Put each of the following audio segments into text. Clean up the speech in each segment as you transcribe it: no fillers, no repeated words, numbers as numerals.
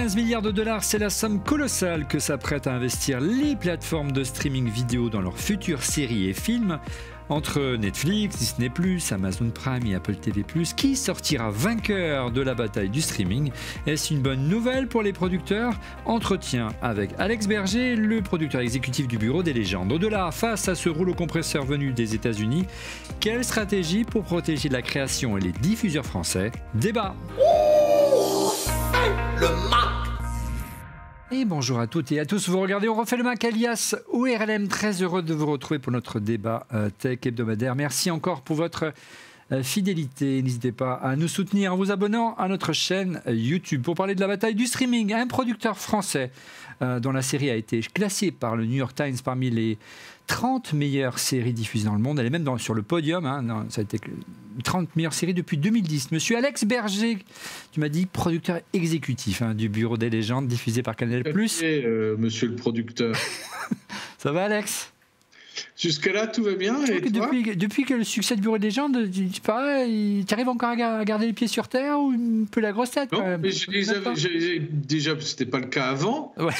15 milliards de dollars, c'est la somme colossale que s'apprêtent à investir les plateformes de streaming vidéo dans leurs futures séries et films. Entre Netflix, Disney+, Amazon Prime et Apple TV+, qui sortira vainqueur de la bataille du streaming? Est-ce une bonne nouvelle pour les producteurs? Entretien avec Alex Berger, le producteur exécutif du Bureau des légendes. Au-delà, face à ce rouleau compresseur venu des États-Unis, quelle stratégie pour protéger la création et les diffuseurs français? Débat. Le Mac. Et bonjour à toutes et à tous, vous regardez On refait le Mac alias ORLM, très heureux de vous retrouver pour notre débat tech hebdomadaire. Merci encore pour votre fidélité, n'hésitez pas à nous soutenir en vous abonnant à notre chaîne YouTube. Pour parler de la bataille du streaming, un producteur français dont la série a été classée par le New York Times parmi les 30 meilleures séries diffusées dans le monde. Elle est même sur le podium. Ça a été 30 meilleures séries depuis 2010. Monsieur Alex Berger, tu m'as dit producteur exécutif du Bureau des légendes, diffusé par Canal+. Monsieur le producteur. Ça va, Alex? Jusque-là, tout va bien. Et toi? Depuis que le succès du Bureau des légendes, tu arrives encore à garder les pieds sur terre ou un peu la grosse tête? Non, quand même. mais déjà, c'était pas le cas avant. Ouais.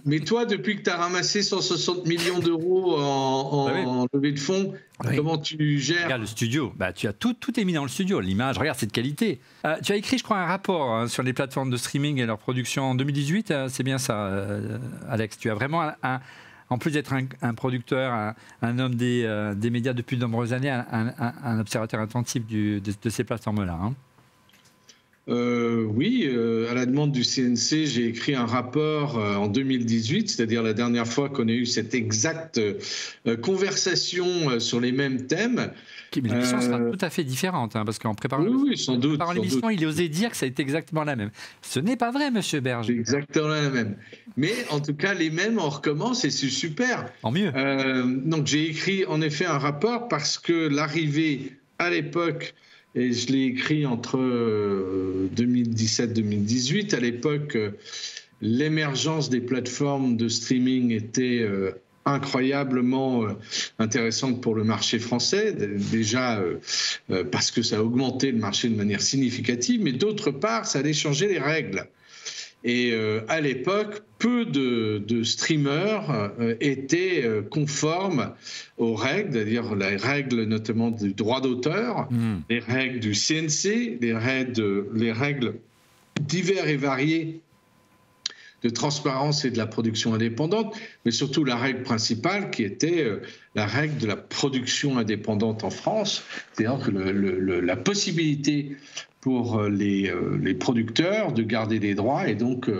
Mais toi, depuis que tu as ramassé 160 millions d'euros en levée de fonds, comment tu gères? Regarde le studio. Tu as tout est mis dans le studio. L'image, regarde cette qualité. Tu as écrit, je crois, un rapport sur les plateformes de streaming et leur production en 2018. C'est bien ça, Alex. Tu as vraiment en plus d'être un producteur, un homme des médias depuis de nombreuses années, un observateur attentif de ces plateformes-là. Oui, à la demande du CNC, j'ai écrit un rapport en 2018, c'est-à-dire la dernière fois qu'on a eu cette exacte conversation sur les mêmes thèmes. Mais l'émission sera tout à fait différente, parce qu'en préparant sans doute, l'émission, il osait dire que ça a été exactement la même. Ce n'est pas vrai, monsieur Berger. C'est exactement la même. Mais en tout cas, les mêmes, on recommence et c'est super. En mieux. Donc j'ai écrit en effet un rapport parce que l'arrivée à l'époque, et je l'ai écrit entre 2017-2018, à l'époque, l'émergence des plateformes de streaming était incroyablement intéressante pour le marché français, déjà parce que ça a augmenté le marché de manière significative, mais d'autre part, ça allait changer les règles. Et à l'époque, peu de streamers étaient conformes aux règles, c'est-à-dire les règles notamment du droit d'auteur, les règles du CNC, les règles diverses et variées de transparence et de la production indépendante, mais surtout la règle principale qui était la règle de la production indépendante en France, c'est-à-dire que la possibilité pour les producteurs de garder les droits et donc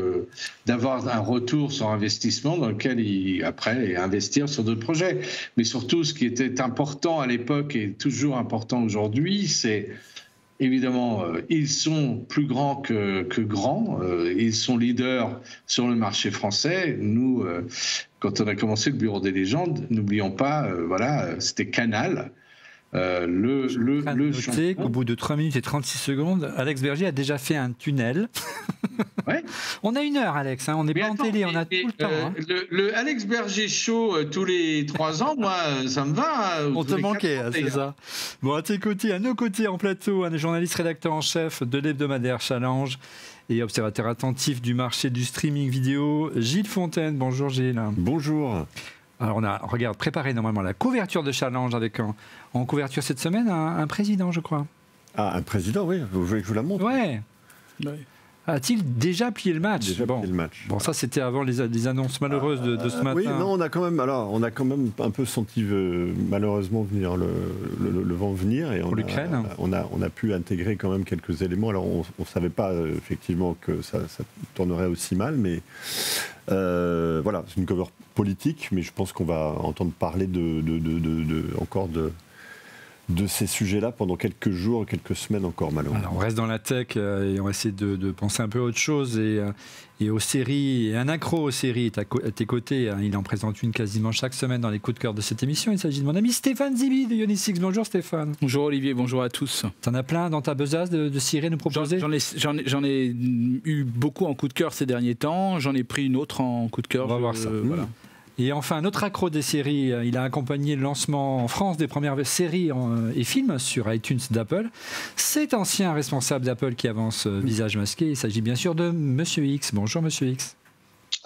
d'avoir un retour sur investissement dans lequel après investir sur d'autres projets. Mais surtout, ce qui était important à l'époque et toujours important aujourd'hui, c'est évidemment, ils sont plus grands que grands, ils sont leaders sur le marché français. Nous, quand on a commencé le Bureau des légendes, n'oublions pas, c'était Canal. Au bout de 3 minutes et 36 secondes, Alex Berger a déjà fait un tunnel. Ouais. On a 1 heure, Alex, on n'est pas en télé, on a tout le temps. Le Alex Berger Show tous les 3 ans, moi, ça me va. On te manquait, c'est ça. Bon, à nos côtés en plateau, un journaliste rédacteur en chef de l'hebdomadaire Challenge et observateur attentif du marché du streaming vidéo, Gilles Fontaine. Bonjour Gilles. Bonjour. Alors on a préparé normalement la couverture de Challenge avec en couverture cette semaine un président, je crois. Ah, un président, oui. Vous voulez que je vous la montre? Ouais. A-t-il déjà plié le match? Bon, ça c'était avant les annonces malheureuses de ce matin. Oui, non, on a quand même un peu senti malheureusement venir le vent venir, et l'Ukraine. On a pu intégrer quand même quelques éléments. Alors on savait pas effectivement que ça tournerait aussi mal, mais voilà, c'est une cover politique, mais je pense qu'on va entendre parler encore de ces sujets-là pendant quelques jours, quelques semaines encore, malheureusement. Alors, on reste dans la tech et on va essayer de penser un peu à autre chose et aux séries. Et un accro aux séries est à tes côtés. Il en présente une quasiment chaque semaine dans les coups de cœur de cette émission. Il s'agit de mon ami Stéphane Zibi de Ionix. Bonjour Stéphane. Bonjour Olivier, bonjour à tous. T'en as plein dans ta besace de séries à nous proposer? J'en ai eu beaucoup en coup de cœur ces derniers temps. J'en ai pris une autre en coup de cœur. On va voir ça. Voilà. Et enfin, un autre accro des séries, il a accompagné le lancement en France des premières séries et films sur iTunes d'Apple. Cet ancien responsable d'Apple qui avance visage masqué, il s'agit bien sûr de Monsieur X. Bonjour Monsieur X.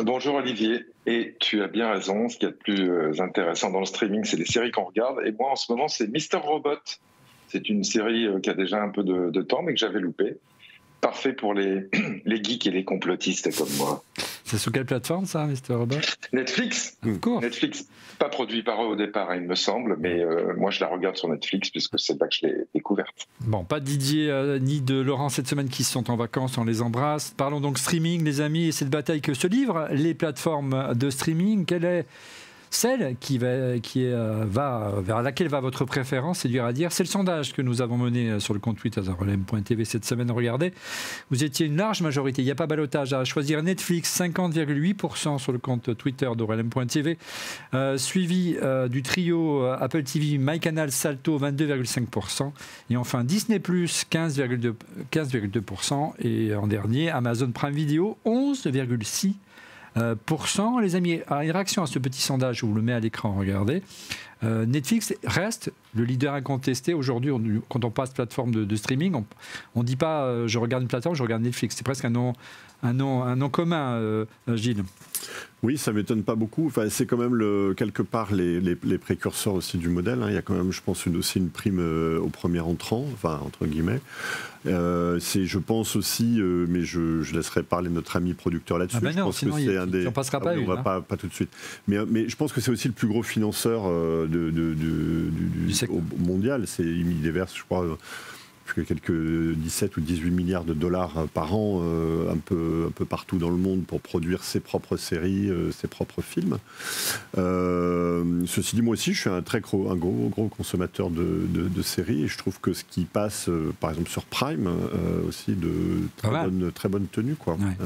Bonjour Olivier, et tu as bien raison, ce qu'il y a de plus intéressant dans le streaming, c'est les séries qu'on regarde, et moi en ce moment c'est Mr. Robot. C'est une série qui a déjà un peu de temps, mais que j'avais loupé. Parfait pour les geeks et les complotistes comme moi. C'est sous quelle plateforme ça, Mr. Robot ? Netflix. Netflix, pas produit par eux au départ, il me semble, mais moi je la regarde sur Netflix puisque c'est là que je l'ai découverte. Bon, pas de Didier ni de Laurent cette semaine qui sont en vacances, on les embrasse. Parlons donc streaming, les amis, et cette bataille que se livrent les plateformes de streaming. Quelle est celle vers laquelle va votre préférence, c'est dur à dire. C'est le sondage que nous avons mené sur le compte Twitter RLM.tv cette semaine. Regardez, vous étiez une large majorité. Il n'y a pas ballottage à choisir. Netflix, 50,8% sur le compte Twitter d'RLM.tv, suivi du trio Apple TV, MyCanal, Salto, 22,5%. Et enfin Disney+, 15,2%. Et en dernier, Amazon Prime Video, 11,6%. Les amis, une réaction à ce petit sondage, je vous le mets à l'écran, regardez. Netflix reste le leader incontesté. Aujourd'hui, quand on passe plateforme de streaming, on ne dit pas je regarde une plateforme, je regarde Netflix. C'est presque un nom commun, Gilles. Oui, ça ne m'étonne pas beaucoup. Enfin, c'est quand même quelque part les précurseurs aussi du modèle. Il y a quand même, je pense, aussi une prime au premier entrant, enfin, entre guillemets. Je pense aussi, mais je laisserai parler notre ami producteur là-dessus. Je pense que c'est un des. On passera pas. On va pas tout de suite. Mais je pense que c'est aussi le plus gros financeur du mondial. Il déverse, je crois, quelques 17 ou 18 milliards de dollars par an, un peu partout dans le monde pour produire ses propres séries, ses propres films. Ceci dit, moi aussi, je suis un gros consommateur de séries, et je trouve que ce qui passe, par exemple sur Prime, aussi de très bonne tenue, quoi. Ouais.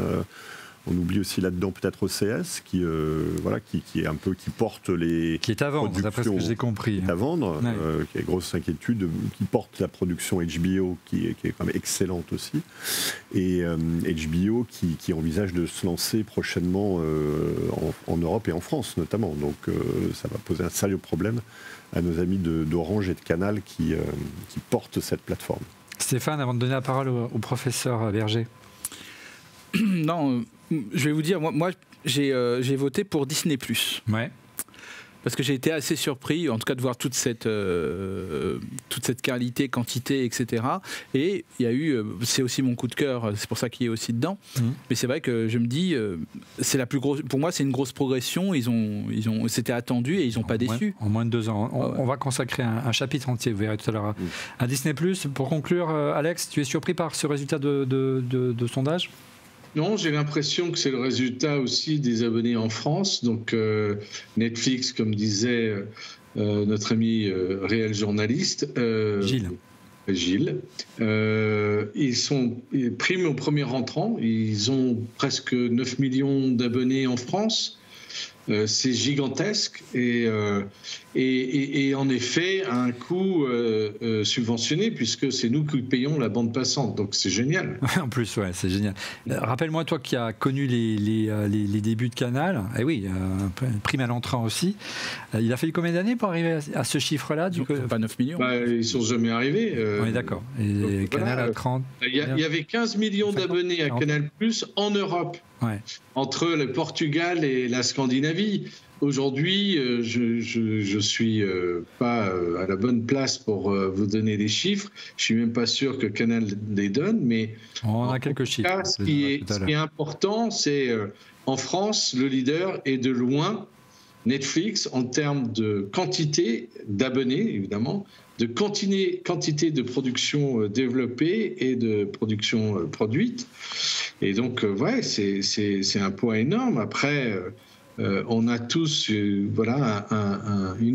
On oublie aussi là-dedans peut-être OCS qui est un peu qui porte les qui est à vendre d'après ce que j'ai compris. Qui est à vendre, ouais. Qui a grosse inquiétude, qui porte la production HBO qui est quand même excellente aussi, et HBO qui envisage de se lancer prochainement en Europe et en France notamment. Donc ça va poser un sérieux problème à nos amis d'Orange et de Canal qui portent cette plateforme. Stéphane, avant de donner la parole au professeur Berger. Non, je vais vous dire, moi j'ai voté pour Disney+. Ouais. Parce que j'ai été assez surpris, en tout cas, de voir toute cette qualité, quantité, etc. Et il y a eu, c'est aussi mon coup de cœur, c'est pour ça qu'il est aussi dedans. Mais c'est vrai que je me dis, c'est la plus grosse. Pour moi, c'est une grosse progression. C'était attendu et ils n'ont pas déçu. En moins de 2 ans, on va consacrer un chapitre entier. Vous verrez tout à l'heure à Disney+. Pour conclure, Alex, tu es surpris par ce résultat de sondage ? Non, j'ai l'impression que c'est le résultat aussi des abonnés en France. Donc Netflix, comme disait notre ami réel journaliste, Gilles. Ils sont prime au premier entrant. Ils ont presque 9 millions d'abonnés en France. C'est gigantesque et en effet à un coût subventionné, puisque c'est nous qui payons la bande passante, donc c'est génial. En plus, ouais, c'est génial. Rappelle-moi, toi qui as connu les débuts de Canal, et oui, prime à l'entrant aussi, il a fallu combien d'années pour arriver à ce chiffre-là Pas 9 millions. Ils ne sont jamais arrivés. On est d'accord. Et Canal à 30. Il y avait 15 millions d'abonnés à Canal+ en Europe. Ouais. Entre le Portugal et la Scandinavie. Aujourd'hui, je suis pas à la bonne place pour vous donner les chiffres. Je suis même pas sûr que Canal les donne, mais on a quelques chiffres. Ce qui est important, c'est en France, le leader est de loin Netflix en termes de quantité d'abonnés, évidemment, de quantité de production développée et de production produite. Et donc, ouais, c'est un poids énorme. Après, on a tous une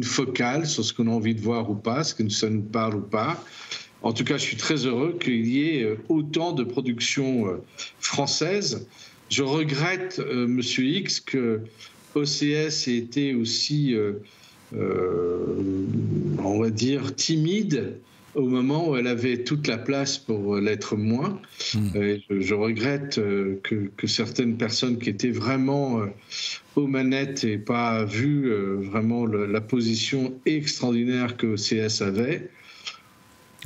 focale sur ce qu'on a envie de voir ou pas, ce que ça nous parle ou pas. En tout cas, je suis très heureux qu'il y ait autant de productions françaises. Je regrette, Monsieur X, que OCS ait été aussi, on va dire, timide au moment où elle avait toute la place pour l'être moins. Et je regrette que certaines personnes qui étaient vraiment aux manettes n'aient pas vu vraiment la position extraordinaire que OCS avait.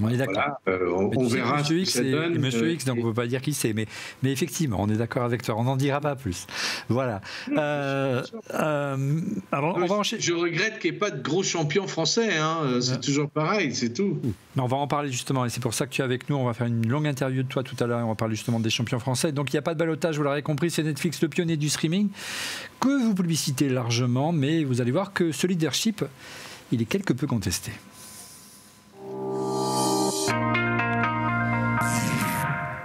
On est d'accord. Voilà, on verra ce que ça donne. Monsieur X, donc on ne peut pas dire qui c'est, mais effectivement, on est d'accord avec toi. On n'en dira pas plus. Voilà. Alors, on va enchaîner. Je regrette qu'il n'y ait pas de gros champions français. C'est toujours pareil, c'est tout. Mais on va en parler justement, et c'est pour ça que tu es avec nous. On va faire une longue interview de toi tout à l'heure. On va parler justement des champions français. Donc il n'y a pas de ballottage, vous l'aurez compris, c'est Netflix, le pionnier du streaming, que vous publicitez largement, mais vous allez voir que ce leadership, il est quelque peu contesté.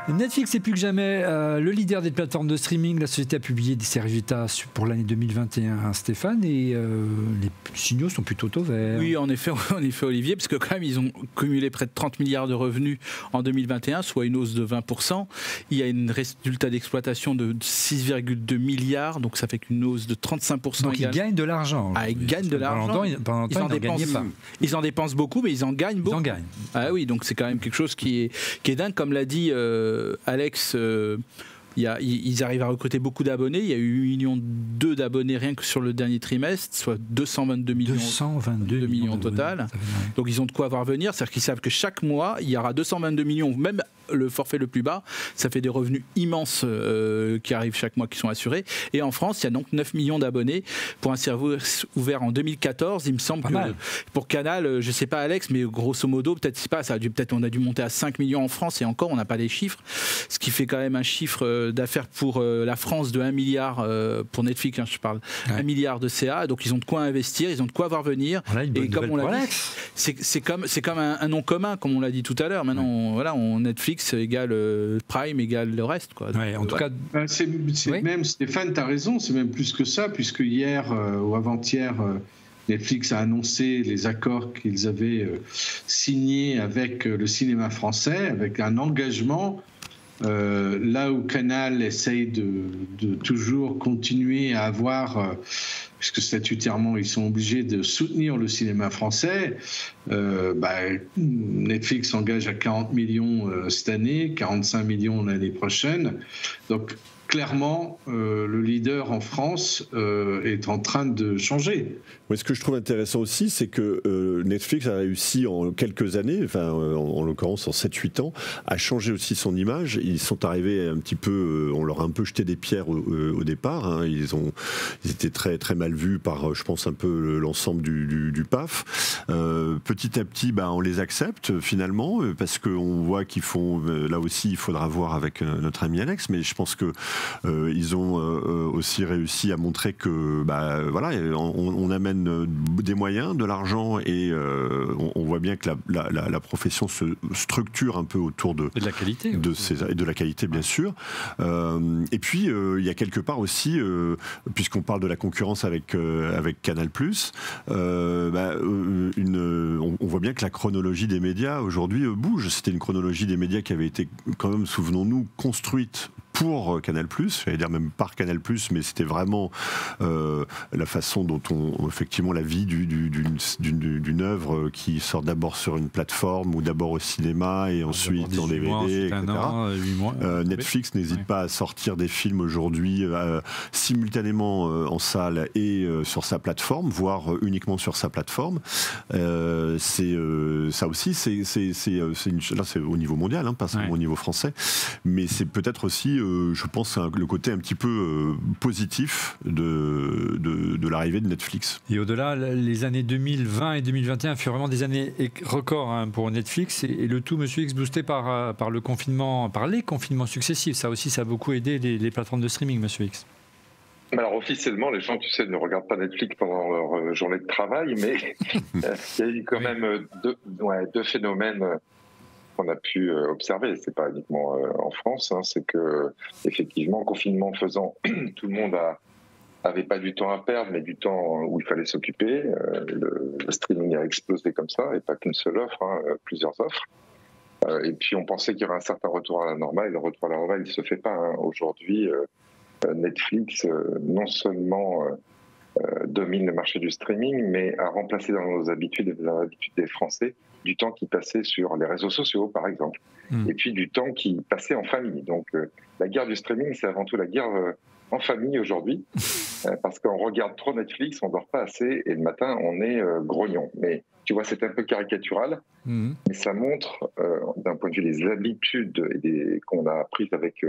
Netflix est plus que jamais le leader des plateformes de streaming. La société a publié ses résultats pour l'année 2021, Stéphane, et les signaux sont plutôt au vert. Oui, en effet, Olivier, parce que quand même, ils ont cumulé près de 30 milliards de revenus en 2021, soit une hausse de 20%. Il y a un résultat d'exploitation de 6,2 milliards, donc ça fait qu'une hausse de 35%. Donc ils gagnent de l'argent. Ah, ils gagnent de l'argent. Pendant longtemps, ils n'en gagnaient pas. Ils en dépensent beaucoup, mais ils en gagnent beaucoup. Ils en gagnent. Ah oui, donc c'est quand même quelque chose qui est dingue, comme l'a dit Alex. Ils arrivent à recruter beaucoup d'abonnés. Il y a eu 8,2 millions d'abonnés rien que sur le dernier trimestre, soit 222 millions au total. Donc ils ont de quoi voir venir. C'est-à-dire qu'ils savent que chaque mois, il y aura 222 millions, même le forfait le plus bas. Ça fait des revenus immenses qui arrivent chaque mois, qui sont assurés. Et en France, il y a donc 9 millions d'abonnés pour un service ouvert en 2014. Il me semble que pour Canal, je ne sais pas Alex, mais grosso modo, peut-être on a dû monter à 5 millions en France, et encore, on n'a pas les chiffres. Ce qui fait quand même un chiffre d'affaires pour la France de 1 milliard, pour Netflix, je parle, 1 milliard de CA. Donc ils ont de quoi investir, ils ont de quoi voir venir. Voilà, et comme on l'a dit, c'est comme un nom commun, comme on l'a dit tout à l'heure. Maintenant, on Netflix égale Prime égale le reste, quoi. Donc, en tout cas, c'est même, Stéphane, tu as raison, c'est même plus que ça, puisque hier ou avant-hier, Netflix a annoncé les accords qu'ils avaient signés avec le cinéma français, avec un engagement. Là où Canal essaye de toujours continuer à avoir, puisque statutairement ils sont obligés de soutenir le cinéma français, Netflix s'engage à 40 millions cette année, 45 millions l'année prochaine. Donc clairement, le leader en France est en train de changer. Oui, ce que je trouve intéressant aussi, c'est que Netflix a réussi en quelques années, en l'occurrence en 7-8 ans, à changer aussi son image. Ils sont arrivés un petit peu, on leur a un peu jeté des pierres au départ. Ils étaient très, très mal vus par, je pense, un peu l'ensemble du PAF. Petit à petit, on les accepte finalement, parce qu'on voit qu'ils font, là aussi, il faudra voir avec notre ami Alex, mais je pense que ils ont aussi réussi à montrer que on amène des moyens, de l'argent, et on voit bien que la profession se structure un peu autour de la qualité, et de la qualité, bien sûr. Et puis il y a quelque part aussi, puisqu'on parle de la concurrence avec Canal+, on voit bien que la chronologie des médias aujourd'hui bouge. C'était une chronologie des médias qui avait été quand même, souvenons-nous, construite pour Canal+, j'allais dire même par Canal+, mais c'était vraiment la façon dont effectivement, la vie d'une œuvre qui sort d'abord sur une plateforme ou d'abord au cinéma et ensuite en DVD, etc. Netflix n'hésite pas à sortir des films aujourd'hui simultanément en salle et sur sa plateforme, voire uniquement sur sa plateforme. Ça aussi, là c'est au niveau mondial, pas seulement au niveau français, mais c'est peut-être aussi je pense, le côté un petit peu positif de l'arrivée de Netflix. Et au-delà, les années 2020 et 2021 furent vraiment des années records pour Netflix, et le tout, Monsieur X, boosté par le confinement, par les confinements successifs. Ça aussi, ça a beaucoup aidé les plateformes de streaming, Monsieur X. Alors officiellement, les gens, ne regardent pas Netflix pendant leur journée de travail, mais il y a eu quand même deux phénomènes qu'on a pu observer. C'est pas uniquement en France, c'est que effectivement, confinement faisant, tout le monde avait pas du temps à perdre, mais du temps où il fallait s'occuper. Le streaming a explosé comme ça, et pas qu'une seule offre, plusieurs offres. Et puis on pensait qu'il y aurait un certain retour à la normale, et le retour à la normale, il se fait pas. Aujourd'hui, Netflix, non seulement domine le marché du streaming, mais a remplacé dans nos habitudes des Français du temps qui passait sur les réseaux sociaux, par exemple, et puis du temps qui passait en famille. Donc la guerre du streaming, c'est avant tout la guerre en famille aujourd'hui, parce qu'on regarde trop Netflix, on dort pas assez, et le matin, on est grognon. Mais tu vois, c'est un peu caricatural, mais ça montre, d'un point de vue des habitudes qu'on a apprises avec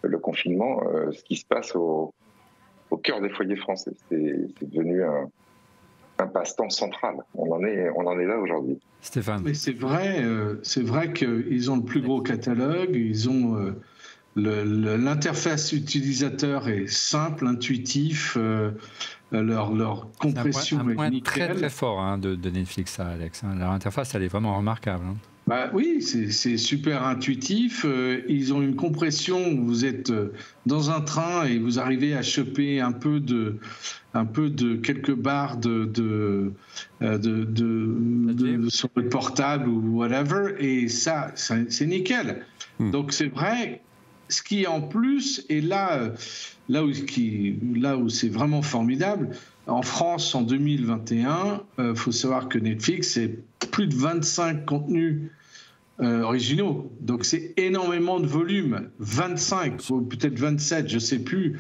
le confinement, ce qui se passe au cœur des foyers français. C'est devenu un passe-temps central. On en est là aujourd'hui. Stéphane. Mais c'est vrai qu'ils ont le plus gros catalogue, ils ont l'interface utilisateur est simple, intuitif, leur compression est nickel. Très très fort de Netflix, ça, Alex. Leur interface, elle est vraiment remarquable. Bah oui, c'est super intuitif. Ils ont une compression. Vous êtes dans un train et vous arrivez à choper un peu de quelques barres de sur le portable ou whatever. Et ça c'est nickel. Donc c'est vrai. Ce qui en plus est là où c'est vraiment formidable. En France, en 2021, faut savoir que Netflix, c'est plus de 25 contenus originaux. Donc c'est énormément de volume. 25, ou peut-être 27, je ne sais plus.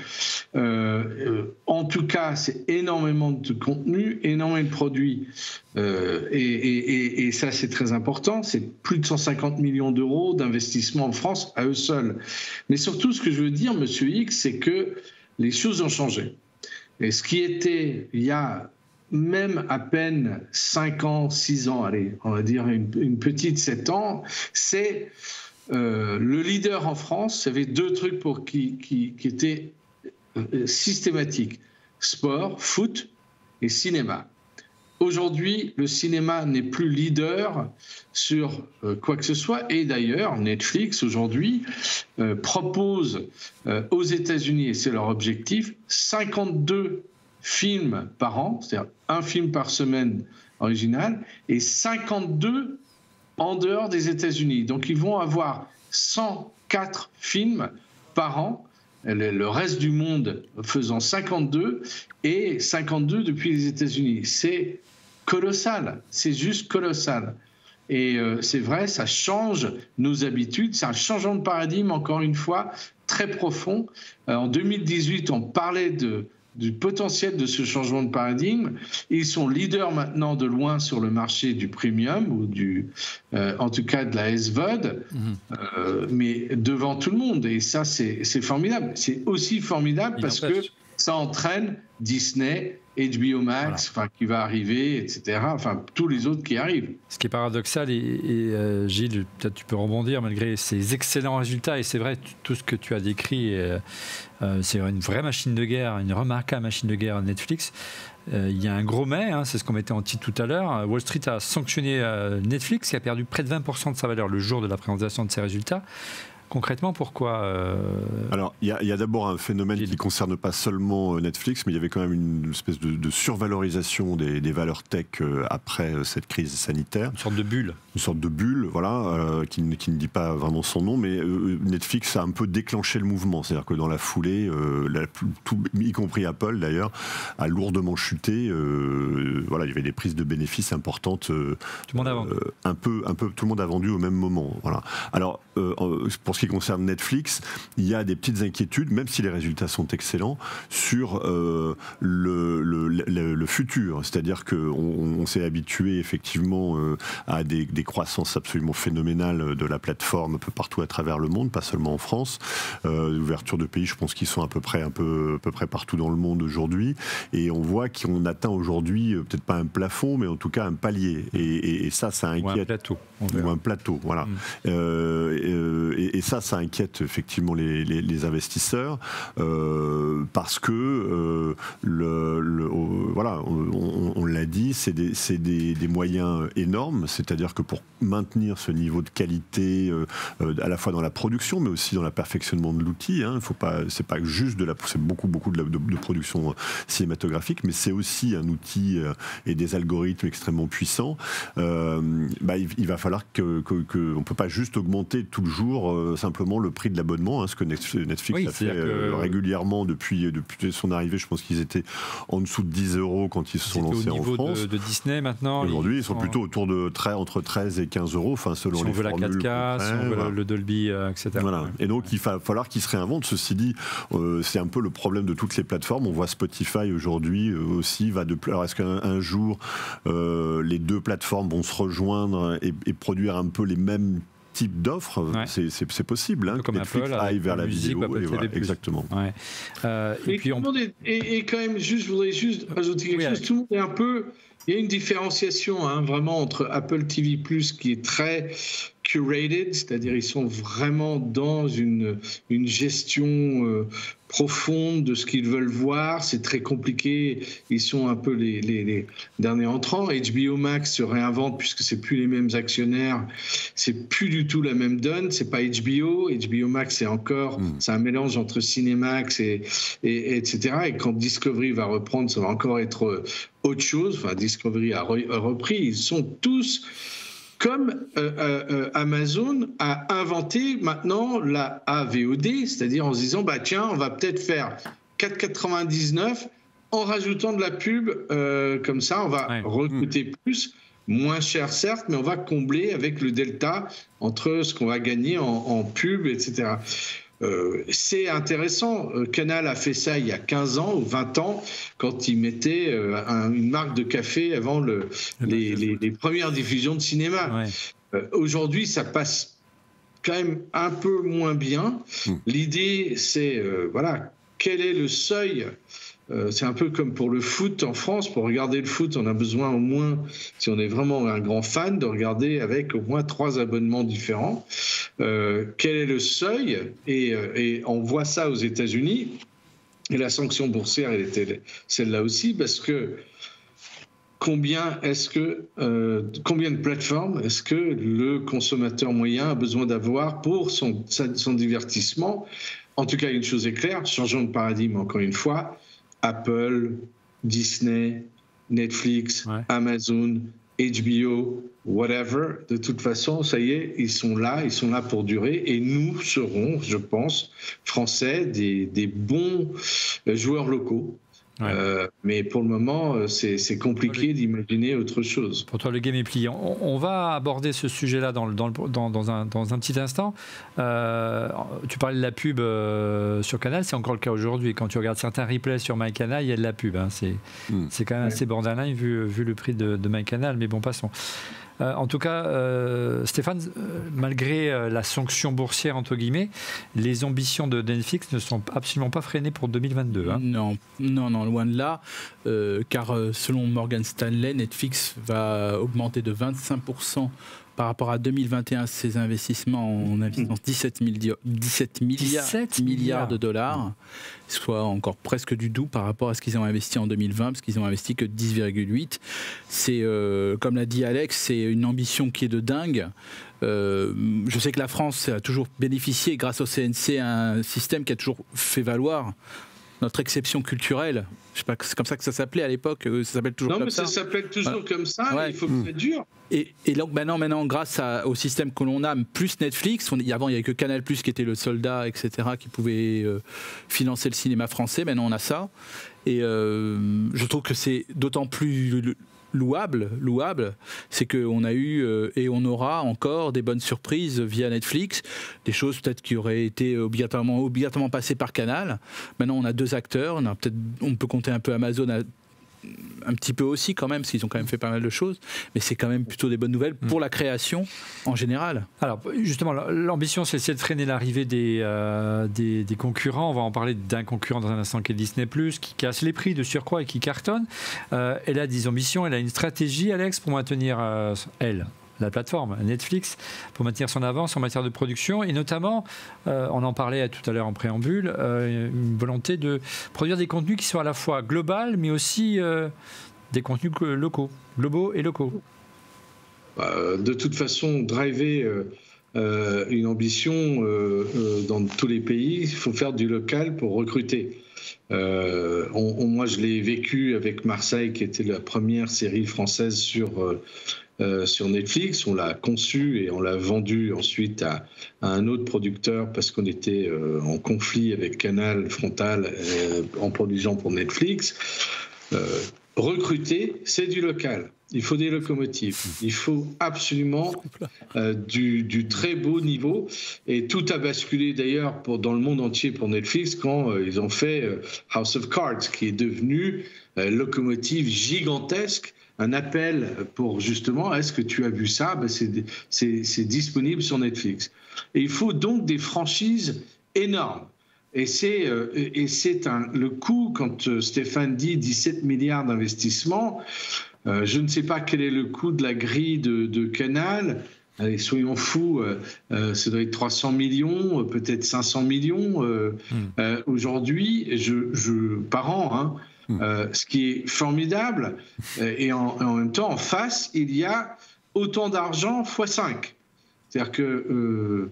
En tout cas, c'est énormément de contenu, énormément de produits. Et ça, c'est très important. C'est plus de 150 millions d'euros d'investissement en France à eux seuls. Mais surtout, ce que je veux dire, Monsieur X, c'est que les choses ont changé. Et ce qui était, il y a même à peine 5 ans, 6 ans, allez, on va dire une petite 7 ans, c'est le leader en France. Il y avait 2 trucs qui étaient systématiques: sport, foot et cinéma. Aujourd'hui, le cinéma n'est plus leader sur quoi que ce soit. Et d'ailleurs, Netflix, aujourd'hui, propose aux États-Unis, et c'est leur objectif, 52 films par an, c'est-à-dire un film par semaine original, et 52 en dehors des États-Unis. Donc, ils vont avoir 104 films par an, le reste du monde faisant 52, et 52 depuis les États-Unis. C'est colossal, c'est juste colossal. Et c'est vrai, ça change nos habitudes, c'est un changement de paradigme, encore une fois, très profond. En 2018, on parlait du potentiel de ce changement de paradigme. Ils sont leaders maintenant de loin sur le marché du premium, ou en tout cas de la SVOD, mais devant tout le monde. Et ça, c'est formidable. C'est aussi formidable parce que ça entraîne Disney, HBO Max, qui va arriver, etc. Enfin, tous les autres qui arrivent. Ce qui est paradoxal, et Gilles, peut-être tu peux rebondir malgré ces excellents résultats, et c'est vrai, tout ce que tu as décrit, c'est une vraie machine de guerre, une remarquable machine de guerre Netflix. Il y a un gros mais, c'est ce qu'on mettait en titre tout à l'heure. Wall Street a sanctionné Netflix, qui a perdu près de 20% de sa valeur le jour de la présentation de ses résultats. Concrètement, pourquoi Alors, il y a d'abord un phénomène qui ne concerne pas seulement Netflix, mais il y avait quand même une espèce de survalorisation des valeurs tech après cette crise sanitaire. Une sorte de bulle. Une sorte de bulle, voilà, qui ne dit pas vraiment son nom, mais Netflix a un peu déclenché le mouvement. C'est-à-dire que dans la foulée, y compris Apple d'ailleurs, a lourdement chuté. Voilà, il y avait des prises de bénéfices importantes. Tout le monde a vendu. Un peu, tout le monde a vendu au même moment. Voilà. Alors, pour ce qui concerne Netflix, il y a des petites inquiétudes, même si les résultats sont excellents, sur le futur. C'est-à-dire qu'on s'est habitué effectivement à des croissances absolument phénoménales de la plateforme un peu partout à travers le monde, pas seulement en France. L'ouverture de pays, je pense qu'ils sont à peu près partout dans le monde aujourd'hui. Et on voit qu'on atteint aujourd'hui, peut-être pas un plafond, mais en tout cas un palier. Et ça inquiète. Ou un plateau. Ou un plateau, voilà. Et ça inquiète effectivement les investisseurs parce que voilà, on l'a dit, c'est des moyens énormes, c'est-à-dire que pour maintenir ce niveau de qualité, à la fois dans la production, mais aussi dans le perfectionnement de l'outil, hein, c'est pas juste c'est beaucoup de production cinématographique, mais c'est aussi un outil et des algorithmes extrêmement puissants. Il va falloir on peut pas juste augmenter tout le jour simplement le prix de l'abonnement, hein, ce que Netflix a fait régulièrement depuis son arrivée. Je pense qu'ils étaient en dessous de 10 € quand ils se sont lancés en France. Au niveau de Disney maintenant. Aujourd'hui, ils sont plutôt autour de entre 13 et 15 €, enfin selon les formules. Si on veut la 4K, si on veut le Dolby, etc. Voilà. Et donc il va falloir qu'ils se réinventent. Ceci dit, c'est un peu le problème de toutes les plateformes. On voit Spotify aujourd'hui aussi alors est-ce qu'un jour les deux plateformes vont se rejoindre et produire un peu les mêmes types d'offres? C'est possible, hein, comme Netflix Apple, aille vers la vidéo. Exactement. Ouais. Et puis et quand même, je voudrais juste ajouter quelque chose. Tout le monde est un peu. Il y a une différenciation, hein, vraiment, entre Apple TV+, qui est très curated, c'est-à-dire ils sont vraiment dans une gestion profonde de ce qu'ils veulent voir. C'est très compliqué. Ils sont un peu les derniers entrants. HBO Max se réinvente puisque c'est plus les mêmes actionnaires. C'est plus du tout la même donne. C'est pas HBO. HBO Max, c'est un mélange entre Cinemax et etc. Et quand Discovery va reprendre, ça va encore être autre chose. Enfin, Discovery a repris. Ils sont tous comme Amazon a inventé maintenant la AVOD, c'est-à-dire en se disant, tiens, on va peut-être faire 4,99 en rajoutant de la pub, comme ça, on va recruter plus, moins cher certes, mais on va combler avec le delta entre ce qu'on va gagner en pub, etc. C'est intéressant. Canal a fait ça il y a 15 ans ou 20 ans quand il mettait une marque de café avant les premières diffusions de cinéma. Aujourd'hui, ça passe quand même un peu moins bien. L'idée, c'est quel est le seuil? C'est un peu comme pour le foot en France. Pour regarder le foot, on a besoin au moins, si on est vraiment un grand fan, de regarder avec au moins 3 abonnements différents. Quel est le seuil? Et on voit ça aux États-Unis. Et la sanction boursière, elle était celle-là aussi, parce que combien de plateformes est-ce que le consommateur moyen a besoin d'avoir pour son divertissement? En tout cas, une chose est claire, changeons de paradigme encore une fois. Apple, Disney, Netflix, Amazon, HBO, whatever, de toute façon, ça y est, ils sont là pour durer, et nous serons, je pense, Français, des bons joueurs locaux. Mais pour le moment, c'est compliqué d'imaginer autre chose. Pour toi, le game est plié. On va aborder ce sujet-là dans un petit instant. Tu parlais de la pub sur Canal, c'est encore le cas aujourd'hui. Quand tu regardes certains replays sur MyCanal, il y a de la pub. Hein. C'est quand même assez borderline vu le prix de MyCanal, mais bon, passons. En tout cas, Stéphane, malgré la sanction boursière, entre guillemets, les ambitions de Netflix ne sont absolument pas freinées pour 2022. Hein. Non, loin de là, car selon Morgan Stanley, Netflix va augmenter de 25% par rapport à 2021 ses investissements en investissant 17 milliards de dollars, soit encore presque du double par rapport à ce qu'ils ont investi en 2020, parce qu'ils ont investi que 10,8. C'est, comme l'a dit Alex, c'est une ambition qui est de dingue. Je sais que la France a toujours bénéficié, grâce au CNC, un système qui a toujours fait valoir notre exception culturelle. Je sais pas, c'est comme ça que ça s'appelait à l'époque. Ça s'appelle toujours comme ça. Non, mais ça s'appelle toujours comme ça. Il faut que ça dure. Et donc maintenant, grâce au système que l'on a, plus Netflix, avant il n'y avait que Canal+, qui était le soldat, etc., qui pouvait financer le cinéma français. Maintenant on a ça. Et je trouve que c'est d'autant plus louable, c'est qu'on a eu et on aura encore des bonnes surprises via Netflix, des choses peut-être qui auraient été obligatoirement passées par Canal. Maintenant on a 2 acteurs, on peut compter un peu Amazon un petit peu aussi quand même, parce qu'ils ont quand même fait pas mal de choses, mais c'est quand même plutôt des bonnes nouvelles pour la création en général. Alors justement, l'ambition c'est de freiner l'arrivée des concurrents. On va en parler d'un concurrent dans un instant qui est Disney+, qui casse les prix de surcroît et qui cartonne. Elle a des ambitions, elle a une stratégie, Alex, pour maintenir la plateforme Netflix, pour maintenir son avance en matière de production, et notamment, on en parlait tout à l'heure en préambule, une volonté de produire des contenus qui soient à la fois global, mais aussi des contenus locaux, globaux et locaux. De toute façon, driver une ambition dans tous les pays, il faut faire du local pour recruter. Moi, je l'ai vécu avec Marseille, qui était la première série française sur Netflix. On l'a conçue et on l'a vendue ensuite à un autre producteur parce qu'on était en conflit avec Canal Frontal en produisant pour Netflix. Recruter, c'est du local. Il faut des locomotives. Il faut absolument du très beau niveau. Et tout a basculé d'ailleurs dans le monde entier pour Netflix quand ils ont fait House of Cards, qui est devenu locomotive gigantesque. Un appel pour justement, est-ce que tu as vu ça ? C'est disponible sur Netflix. Et il faut donc des franchises énormes. Et c'est le coût, quand Stéphane dit 17 milliards d'investissements, je ne sais pas quel est le coût de la grille de Canal. Allez, soyons fous, ça doit être 300 millions, peut-être 500 millions aujourd'hui, par an. Ce qui est formidable. Et en même temps, en face, il y a autant d'argent x5. C'est-à-dire que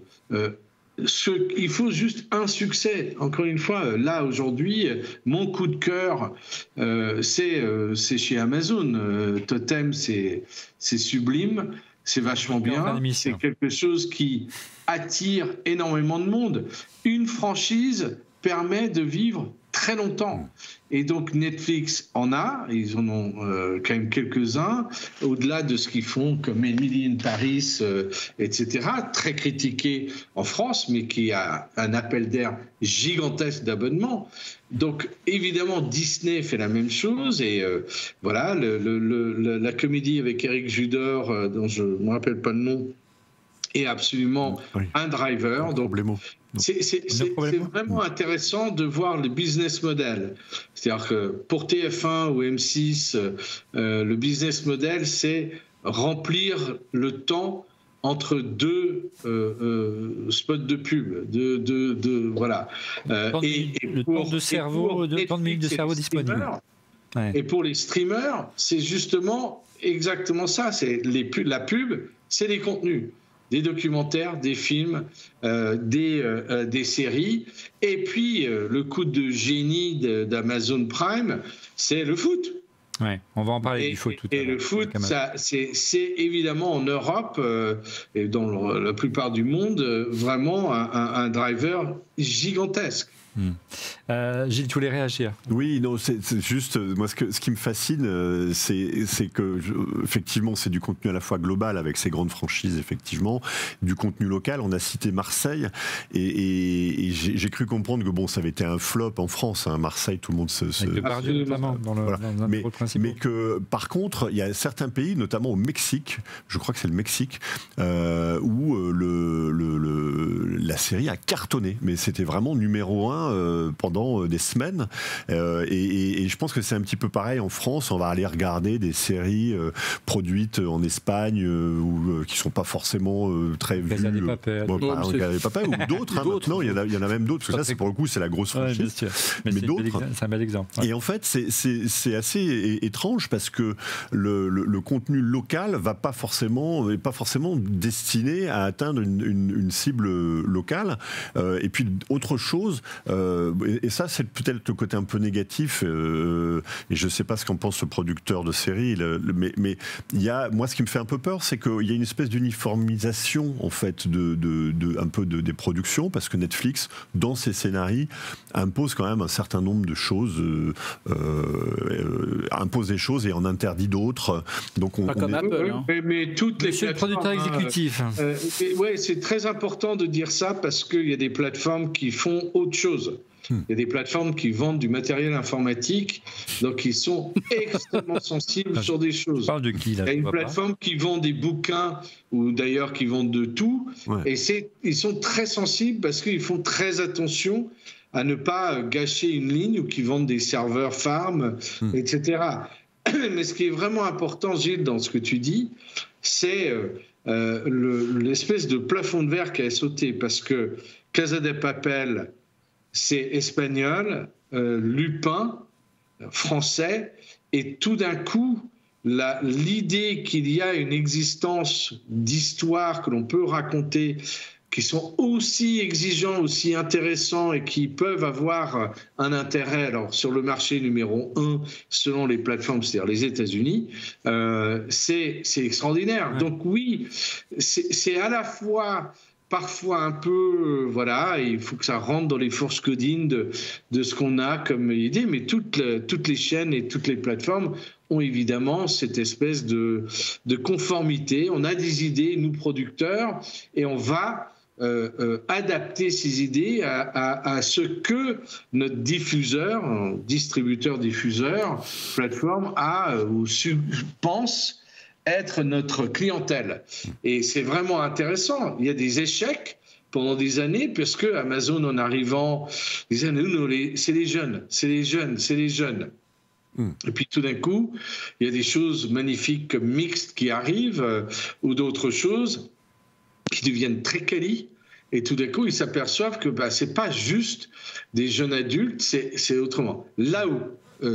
il faut juste un succès. Encore une fois, là, aujourd'hui, mon coup de cœur, c'est chez Amazon. Totem, c'est sublime, c'est vachement bien. C'est quelque chose qui attire énormément de monde. Une franchise permet de vivre très longtemps. Et donc Netflix en a, ils en ont quand même quelques-uns, au-delà de ce qu'ils font comme Emily in Paris, etc., très critiqué en France, mais qui a un appel d'air gigantesque d'abonnements. Donc évidemment Disney fait la même chose, et voilà, la comédie avec Eric Judor, dont je ne me rappelle pas le nom, est absolument un driver. Donc c'est vraiment intéressant de voir le business model. C'est-à-dire que pour TF1 ou M6, le business model, c'est remplir le temps entre deux spots de pub, voilà. Le temps de cerveau, le temps de minutes de cerveau disponible. Et pour les streamers, c'est justement exactement ça. C'est la pub, c'est les contenus. Des documentaires, des films, des séries. Et puis, le coup de génie d'Amazon Prime, c'est le foot. Ouais, on va en parler du foot tout à l'heure. Et le foot, c'est évidemment en Europe et dans la plupart du monde, vraiment un driver gigantesque. Gilles, tu voulais réagir? Oui, non, c'est juste, moi ce qui me fascine, c'est que effectivement c'est du contenu à la fois global avec ces grandes franchises, effectivement, du contenu local. On a cité Marseille et j'ai cru comprendre que bon, ça avait été un flop en France, hein, Marseille, tout le monde mais que par contre, il y a certains pays, notamment au Mexique, je crois que c'est le Mexique, où la série a cartonné, mais c'était vraiment numéro 1 pendant des semaines, et je pense que c'est un petit peu pareil en France. On va aller regarder des séries produites en Espagne ou qui sont pas forcément très vues, Casa de Papel, ou d'autres, hein, maintenant il y en a même d'autres, parce que ça, c'est pour le coup, c'est la grosse franchise, mais d'autres, c'est un bel exemple. Et en fait c'est assez étrange parce que le contenu local n'est pas forcément destiné à atteindre une cible locale, et puis autre chose, et ça c'est peut-être le côté un peu négatif, et je ne sais pas ce qu'en pense le producteur de série, mais moi ce qui me fait un peu peur, c'est qu'il y a une espèce d'uniformisation en fait un peu des productions, parce que Netflix dans ses scénarios impose quand même un certain nombre de choses, impose des choses et en interdit d'autres. Donc comme Apple, hein. Mais toutes les Monsieur le producteur exécutif. Ouais, c'est très important de dire ça, parce qu'il y a des plateformes qui font autre chose. Il y a des plateformes qui vendent du matériel informatique, donc ils sont extrêmement sensibles sur des choses. Tu parles de qui, là? Il y a une plateforme qui vend des bouquins, ou d'ailleurs qui vendent de tout, et ils sont très sensibles parce qu'ils font très attention à ne pas gâcher une ligne, ou qui vendent des serveurs farm, etc. Mais ce qui est vraiment important, Gilles, dans ce que tu dis, c'est l'espèce de plafond de verre qui a sauté, parce que Casa de Papel, c'est espagnol, Lupin, français, et tout d'un coup, l'idée qu'il y a une existence d'histoires que l'on peut raconter, qui sont aussi exigeants, aussi intéressants et qui peuvent avoir un intérêt, alors sur le marché numéro 1, selon les plateformes, c'est-à-dire les États-Unis, c'est extraordinaire. Ouais. Donc oui, c'est à la fois parfois un peu, voilà, il faut que ça rentre dans les forces codines de ce qu'on a comme idée, mais toutes les chaînes et toutes les plateformes ont évidemment cette espèce de conformité. On a des idées, nous plateformes, et on va adapter ces idées à ce que notre diffuseur, distributeur-diffuseur, plateforme a ou pense être notre clientèle. Et c'est vraiment intéressant. Il y a des échecs pendant des années, parce que Amazon, en arrivant, disait, c'est les jeunes. Et puis tout d'un coup, il y a des choses magnifiques comme Mixed qui arrivent, ou d'autres choses qui deviennent très quali, et tout d'un coup, ils s'aperçoivent que c'est pas juste des jeunes adultes, c'est autrement. Là où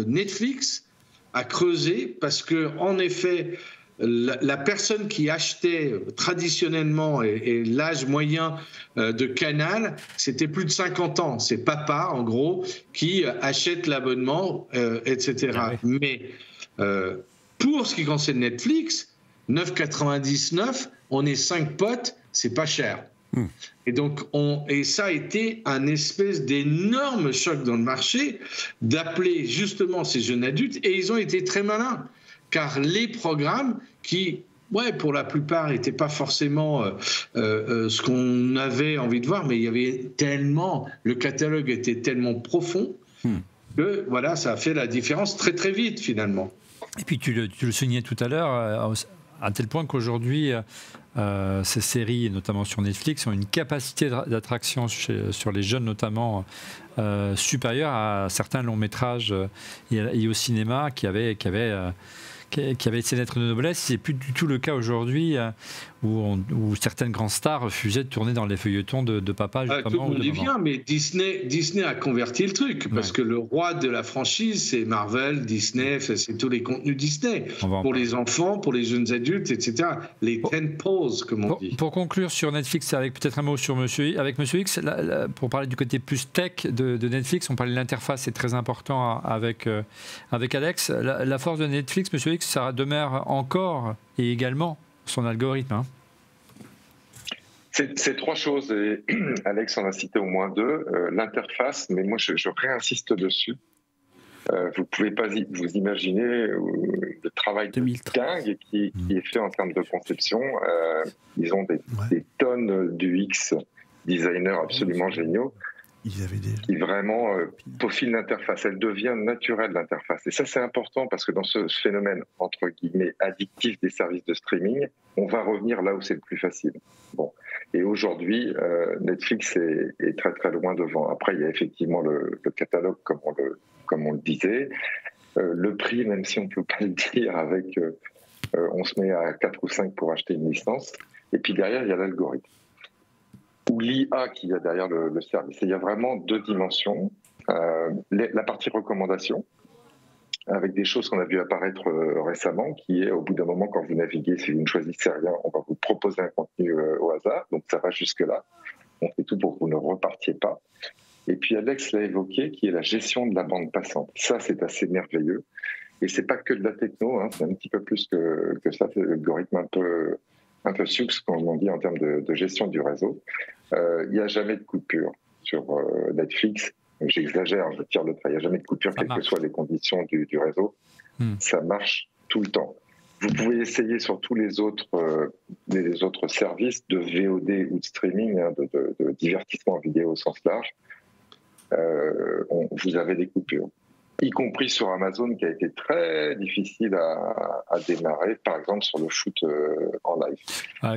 Netflix a creusé, parce que en effet, la personne qui achetait traditionnellement et l'âge moyen de Canal, c'était plus de 50 ans. C'est papa, en gros, qui achète l'abonnement, etc. Ah oui. Mais pour ce qui concerne Netflix, 9,99, on est 5 potes, c'est pas cher. Et donc, et ça a été un espèce d'énorme choc dans le marché d'appeler justement ces jeunes adultes, et ils ont été très malins. Car les programmes qui, pour la plupart, n'étaient pas forcément ce qu'on avait envie de voir, mais il y avait tellement, le catalogue était tellement profond que voilà, ça a fait la différence très très vite finalement. Et puis tu le soulignais tout à l'heure, à tel point qu'aujourd'hui, ces séries, notamment sur Netflix, ont une capacité d'attraction sur les jeunes notamment supérieure à certains longs métrages et au cinéma qui avaient ces lettres de noblesse. C'est plus du tout le cas aujourd'hui où certaines grandes stars refusaient de tourner dans les feuilletons de papa. Tout le monde dit bien, mais Disney a converti le truc, parce que le roi de la franchise, c'est Marvel, Disney, c'est tous les contenus Disney, pour les enfants, pour les jeunes adultes, etc. Les tentpoles, comme on dit. Pour conclure sur Netflix, avec peut-être un mot sur Monsieur X, pour parler du côté plus tech de Netflix, on parlait de l'interface, c'est très important avec Alex. La force de Netflix, Monsieur X, ça demeure encore et également son algorithme. Hein. C'est 3 choses, et Alex en a cité au moins 2. L'interface, mais moi je réinsiste dessus. Vous ne pouvez pas vous imaginer le travail de dingue qui est fait en termes de conception. Ils ont des tonnes d'UX designers absolument géniaux. Qui vraiment peaufine l'interface. Elle devient naturelle, l'interface. Et ça, c'est important parce que dans ce phénomène, entre guillemets, addictif des services de streaming, on va revenir là où c'est le plus facile. Bon. Et aujourd'hui, Netflix est très, très loin devant. Après, il y a effectivement le catalogue, comme on le disait. Le prix, même si on ne peut pas le dire, avec on se met à 4 ou 5 pour acheter une licence. Et puis derrière, il y a l'algorithme. Ou l'IA qu'il y a derrière le service. Et il y a vraiment 2 dimensions. La partie recommandation, avec des choses qu'on a vu apparaître récemment, qui est au bout d'un moment, quand vous naviguez, si vous ne choisissez rien, on va vous proposer un contenu au hasard. Donc ça va jusque-là. On fait tout pour que vous ne repartiez pas. Et puis Alex l'a évoqué, qui est la gestion de la bande passante. Ça, c'est assez merveilleux. Et c'est pas que de la techno, hein, c'est un petit peu plus que ça. C'est l'algorithme un peu sucre, comme on dit en termes de gestion du réseau. Il n'y a jamais de coupure sur Netflix. J'exagère, je tire le trait. Il n'y a jamais de coupure, quelles que soient les conditions du réseau. Ça marche tout le temps. Vous pouvez essayer sur tous les autres services de VOD ou de streaming, hein, de divertissement vidéo au sens large. Vous avez des coupures. Y compris sur Amazon, qui a été très difficile à démarrer, par exemple sur le shoot en live.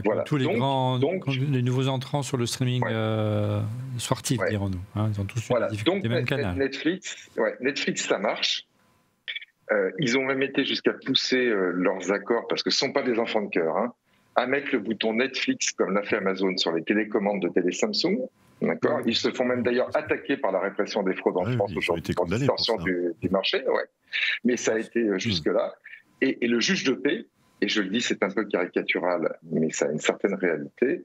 Voilà. Tous les les nouveaux entrants sur le streaming sportif, dirons-nous. Hein, ils ont tous eu des difficultés, même canal. Netflix, ça marche. Ils ont même été jusqu'à pousser leurs accords, parce que ce ne sont pas des enfants de cœur, hein, à mettre le bouton Netflix, comme l'a fait Amazon, sur les télécommandes de télé Samsung. D'accord. Ils se font même d'ailleurs attaquer par la répression des fraudes en France aujourd'hui pour distorsion du marché. Ouais. Mais ça a été jusque-là. Et le juge de paix, et je le dis, c'est un peu caricatural, mais ça a une certaine réalité.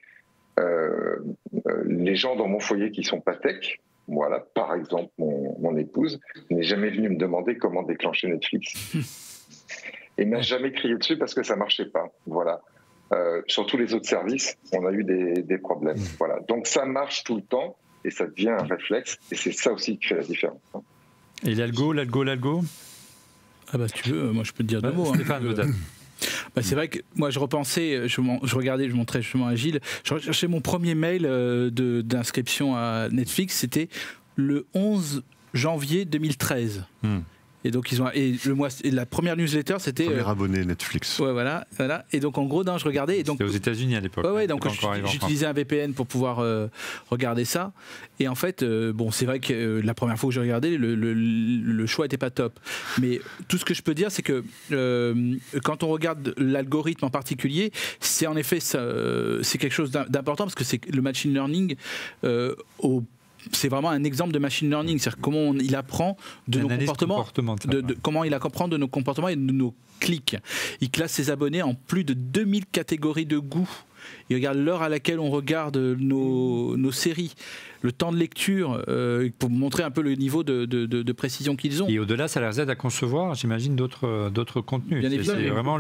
Les gens dans mon foyer qui sont pas tech, voilà, par exemple mon épouse, n'est jamais venue me demander comment déclencher Netflix. Et m'a jamais crié dessus parce que ça marchait pas. Voilà. Sur tous les autres services, on a eu des problèmes. Voilà. Donc ça marche tout le temps et ça devient un réflexe. Et c'est ça aussi qui fait la différence. Et l'algo Ah bah si tu veux, moi je peux te dire deux mots. Stéphane, peut-être. Bah c'est vrai que moi je repensais, je regardais, je montrais justement à Gilles, je recherchais mon premier mail d'inscription à Netflix, c'était le 11 janvier 2013. Et donc la première newsletter c'était premier abonné Netflix. Ouais, voilà. Et donc en gros, je regardais. Et donc c'était aux États-Unis à l'époque. Ouais, donc j'utilisais un VPN pour pouvoir regarder ça. Et en fait, c'est vrai que la première fois que j'ai regardé, le choix était pas top. Mais tout ce que je peux dire, c'est que quand on regarde l'algorithme en particulier, c'est en effet c'est quelque chose d'important parce que c'est le machine learning c'est vraiment un exemple de machine learning, c'est-à-dire comment il apprend de nos comportements, comment il apprend de nos comportements et de nos clics. Il classe ses abonnés en plus de 2000 catégories de goût. Il regarde l'heure à laquelle on regarde nos séries, le temps de lecture, pour montrer un peu le niveau de précision qu'ils ont. Et au-delà, ça les aide à concevoir, j'imagine, d'autres contenus. Bien évidemment. C'est vraiment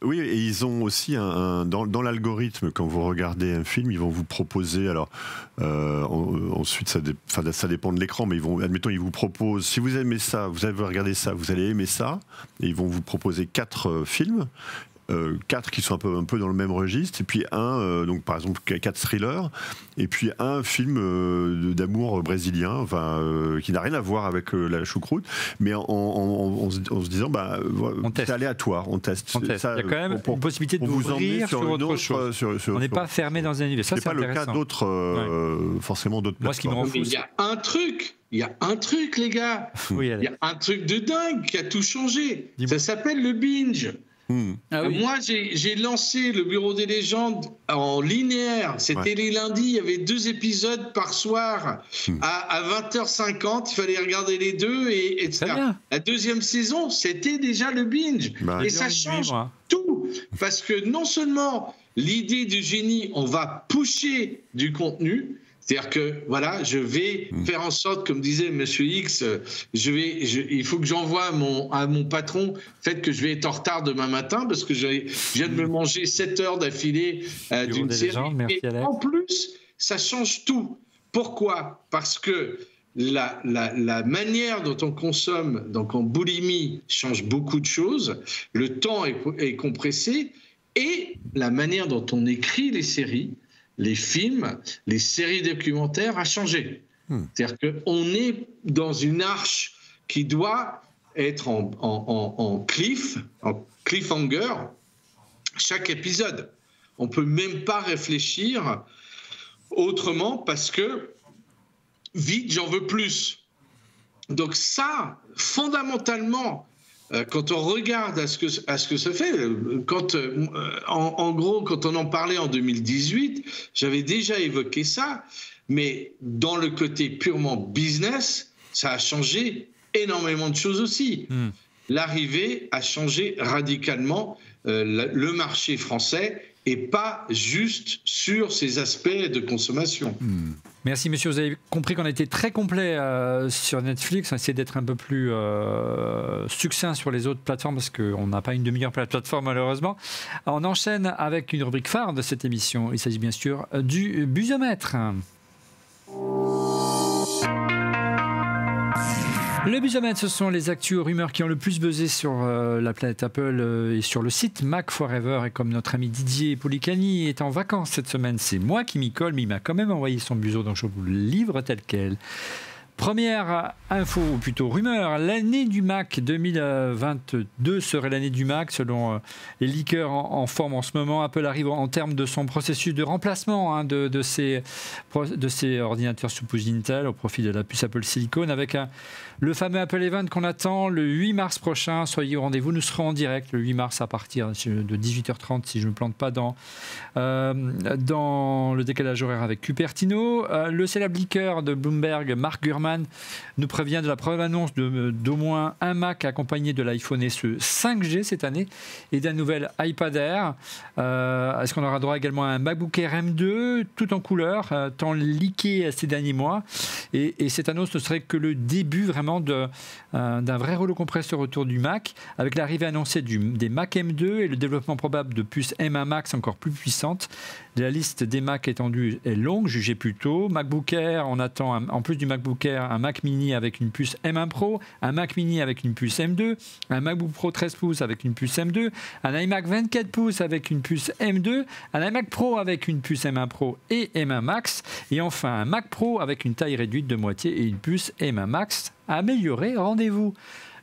oui, et ils ont aussi dans l'algorithme, quand vous regardez un film, ils vont vous proposer, alors ensuite ça dépend de l'écran, mais admettons, ils vous proposent, si vous aimez ça, vous avez regardé ça, vous allez aimer ça, et ils vont vous proposer 4 films. 4 qui sont un peu dans le même registre, et puis donc par exemple 4 thrillers, et puis un film d'amour brésilien, qui n'a rien à voir avec la choucroute, mais en se disant c'est aléatoire, on teste. Il y a quand même une possibilité de vous ouvrir sur autre chose. On n'est pas fermé dans un univers. Ça, c'est pas le cas d'autres, forcément d'autres plateformes. Moi, ce qui me rend fou, il y a un truc, les gars. Oui, il y a un truc de dingue qui a tout changé. Ça s'appelle le binge. Ah oui. Moi, j'ai lancé le Bureau des légendes en linéaire. C'était les lundis, il y avait 2 épisodes par soir à 20h50. Il fallait regarder les 2 et etc. La 2e saison, c'était déjà le binge. Et ça change tout. Parce que non seulement l'idée du génie, on va pusher du contenu. C'est-à-dire que, voilà, je vais faire en sorte, comme disait Monsieur X, il faut que j'envoie à mon patron le fait que je vais être en retard demain matin parce que je viens de me manger 7 heures d'affilée d'une série. Et en plus, ça change tout. Pourquoi ? Parce que la manière dont on consomme, donc en boulimie, change beaucoup de choses. Le temps est compressé et la manière dont on écrit les séries, les films, les séries documentaires a changé. C'est-à-dire qu'on est dans une arche qui doit être en cliffhanger chaque épisode. On ne peut même pas réfléchir autrement parce que vite, j'en veux plus. Donc ça, fondamentalement, quand on regarde à ce que ça fait, en gros, quand on en parlait en 2018, j'avais déjà évoqué ça, mais dans le côté purement business, ça a changé énormément de choses aussi. L'arrivée a changé radicalement le marché français et pas juste sur ces aspects de consommation. Merci, monsieur. Vous avez compris qu'on a été très complet sur Netflix. On a essayé d'être un peu plus succinct sur les autres plateformes parce qu'on n'a pas une demi-heure pour la plateforme, malheureusement. On enchaîne avec une rubrique phare de cette émission. Il s'agit bien sûr du Busiomètre. Le Busiomètre, ce sont les actus rumeurs qui ont le plus buzzé sur la planète Apple et sur le site Mac Forever. Et comme notre ami Didier Poulicani est en vacances cette semaine, c'est moi qui m'y colle, mais il m'a quand même envoyé son buzo, donc je vous le livre tel quel. Première info, ou plutôt rumeur, l'année du Mac 2022 serait l'année du Mac selon les leakers en forme en ce moment. Apple arrive en termes de son processus de remplacement de ses ordinateurs sous pouce Intel au profit de la puce Apple Silicon avec le fameux Apple Event qu'on attend le 8 mars prochain. Soyez au rendez-vous, nous serons en direct le 8 mars à partir de 18h30 si je ne me plante pas dans le décalage horaire avec Cupertino. Le célèbre leaker de Bloomberg, Mark Gurman, nous prévient de la première annonce d'au moins un Mac accompagné de l'iPhone SE 5G cette année et d'un nouvel iPad Air. Est-ce qu'on aura droit également à un MacBook Air M2 tout en couleur, tant leaké ces derniers mois, et cette annonce ne serait que le début vraiment d'un vrai rouleau compresseur autour du Mac, avec l'arrivée annoncée des Mac M2 et le développement probable de puces M1 Max encore plus puissantes. La liste des Mac étendus est longue, jugez plutôt. MacBook Air, on attend en plus du MacBook Air un Mac Mini avec une puce M1 Pro, un Mac Mini avec une puce M2, un MacBook Pro 13 pouces avec une puce M2, un iMac 24 pouces avec une puce M2, un iMac Pro avec une puce M1 Pro et M1 Max, et enfin un Mac Pro avec une taille réduite de moitié et une puce M1 Max améliorée. Rendez-vous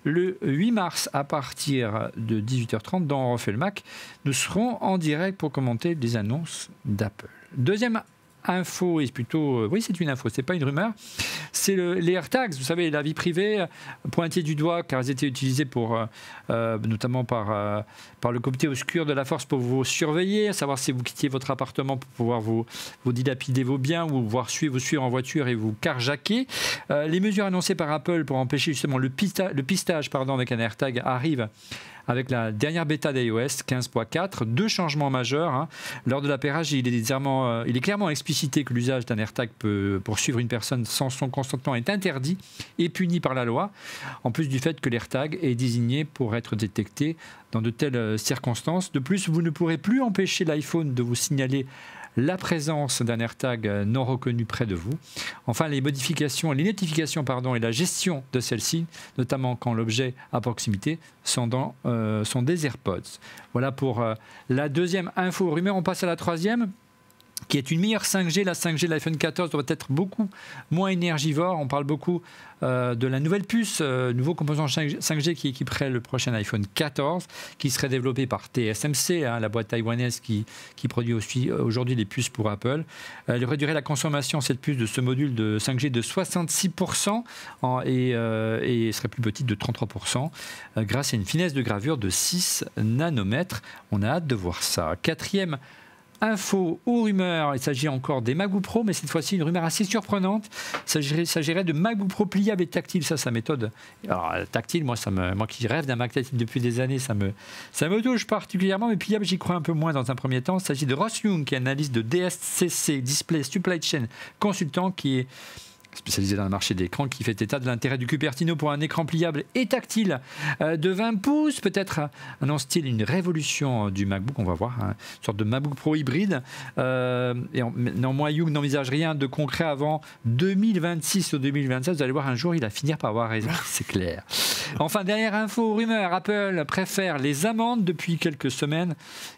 le 8 mars à partir de 18h30 dans On refait le Mac. Nous serons en direct pour commenter les annonces d'Apple. Deuxième info, et plutôt, oui c'est une info, c'est pas une rumeur, c'est les AirTags, vous savez, la vie privée, pointés du doigt car ils étaient utilisés notamment par le comité obscur de la force pour vous surveiller, à savoir si vous quittiez votre appartement pour pouvoir vous dilapider vos biens ou vous suivre en voiture et vous carjacker. Les mesures annoncées par Apple pour empêcher justement le pistage avec un AirTag arrivent avec la dernière bêta d'iOS 15.4, 2 changements majeurs. Lors de l'appairage, il est clairement explicité que l'usage d'un AirTag pour suivre une personne sans son consentement est interdit et puni par la loi, en plus du fait que l'AirTag est désigné pour être détecté dans de telles circonstances. De plus, vous ne pourrez plus empêcher l'iPhone de vous signaler la présence d'un AirTag non reconnu près de vous. Enfin, les notifications et la gestion de celles-ci, notamment quand l'objet à proximité, sont des AirPods. Voilà pour la deuxième info rumeur. On passe à la troisième, qui est une meilleure 5G. La 5G de l'iPhone 14 doit être beaucoup moins énergivore. On parle beaucoup de la nouvelle puce, nouveau composant 5G qui équiperait le prochain iPhone 14, qui serait développé par TSMC, la boîte taïwanaise qui produit aujourd'hui les puces pour Apple. Elle réduirait la consommation, cette puce, de ce module de 5G de 66% et serait plus petite de 33% grâce à une finesse de gravure de 6 nanomètres. On a hâte de voir ça. Quatrième info ou rumeur, il s'agit encore des MacBook Pro, mais cette fois-ci une rumeur assez surprenante. Il s'agirait de MacBook Pro pliable et tactile. Ça, sa méthode. Alors, tactile, moi qui rêve d'un Mac tactile depuis des années, ça me touche particulièrement, mais pliable, j'y crois un peu moins dans un premier temps. Il s'agit de Ross Young, qui est analyste de DSCC, Display Supply Chain Consultant, qui est spécialisé dans le marché d'écran, qui fait état de l'intérêt du Cupertino pour un écran pliable et tactile de 20 pouces, peut-être annonce-t-il une révolution du MacBook, on va voir, une sorte de MacBook Pro hybride. Néanmoins, Young n'envisage rien de concret avant 2026 ou 2027. Vous allez voir, un jour, il va finir par avoir raison, c'est clair. Enfin, dernière info, rumeur, Apple préfère les amendes depuis quelques semaines.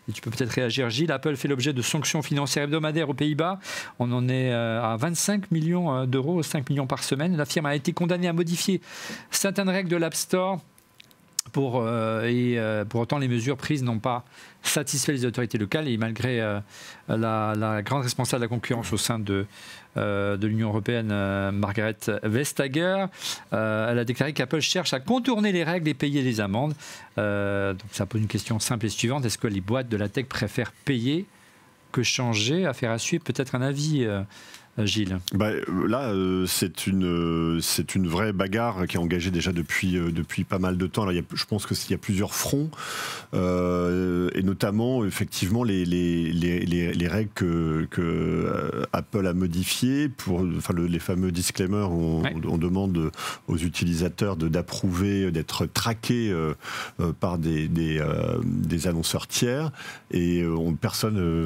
Et tu peux peut-être réagir, Gilles. Apple fait l'objet de sanctions financières hebdomadaires aux Pays-Bas. On en est à 25 millions d'euros, 5 millions par semaine. La firme a été condamnée à modifier certaines règles de l'App Store. Pour autant, les mesures prises n'ont pas satisfait les autorités locales et malgré la grande responsable de la concurrence au sein de l'Union européenne, Margaret Vestager, elle a déclaré qu'Apple cherche à contourner les règles et payer les amendes. Donc ça pose une question simple et suivante. Est-ce que les boîtes de la tech préfèrent payer que changer? Affaire à suivre, peut-être un avis Gilles. Là, c'est une vraie bagarre qui est engagée déjà depuis pas mal de temps. Alors, je pense qu'il y a plusieurs fronts, et notamment, effectivement, les règles que Apple a modifiées, les fameux disclaimers où on demande aux utilisateurs d'approuver, d'être traqués par des annonceurs tiers, et personne,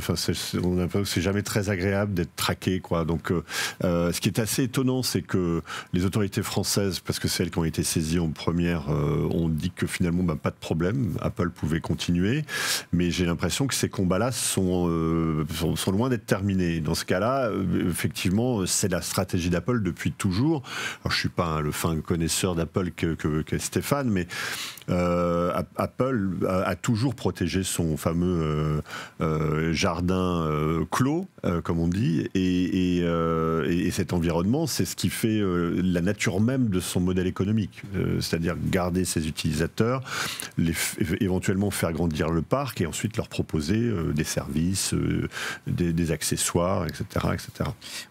on a l'impression que c'est jamais très agréable d'être traqué, quoi. Donc, ce qui est assez étonnant, c'est que les autorités françaises, parce que c'est elles qui ont été saisies en première, ont dit que finalement, pas de problème, Apple pouvait continuer. Mais j'ai l'impression que ces combats-là sont loin d'être terminés. Dans ce cas-là, effectivement, c'est la stratégie d'Apple depuis toujours. Alors, je ne suis pas le fin connaisseur d'Apple que Stéphane, mais Apple a toujours protégé son fameux jardin clos, comme on dit, et cet environnement, c'est ce qui fait la nature même de son modèle économique, c'est-à-dire garder ses utilisateurs, éventuellement faire grandir le parc et ensuite leur proposer des services, des accessoires, etc., etc.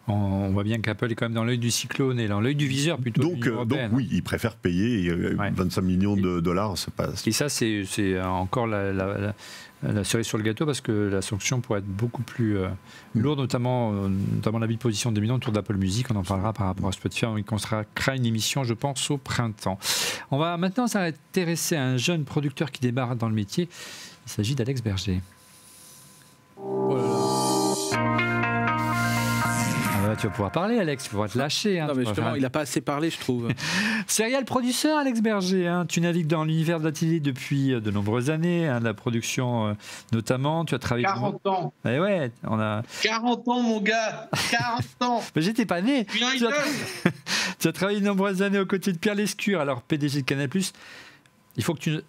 On voit bien qu'Apple est quand même dans l'œil du cyclone et dans l'œil du viseur plutôt. Donc oui, ils préfèrent payer 25 millions de dollars. C'est pas... Et ça, c'est encore la cerise sur le gâteau, parce que la sanction pourrait être beaucoup plus lourde, notamment l'abus de position dominante autour d'Apple Music. On en parlera par rapport à Spotify. On consacrera une émission, je pense, au printemps. On va maintenant s'intéresser à un jeune producteur qui débarque dans le métier. Il s'agit d'Alex Berger. Tu vas pouvoir parler, Alex, tu vas pouvoir te lâcher. Non, mais justement, il n'a pas assez parlé, je trouve. Serial producteur, Alex Berger. Tu navigues dans l'univers de la télé depuis de nombreuses années, de la production notamment. Tu as travaillé... 40 ans. Eh ouais, on a... 40 ans, mon gars. 40 ans. Mais j'étais pas né. Tu as travaillé de nombreuses années aux côtés de Pierre Lescure, alors PDG de Canal+. Il faut que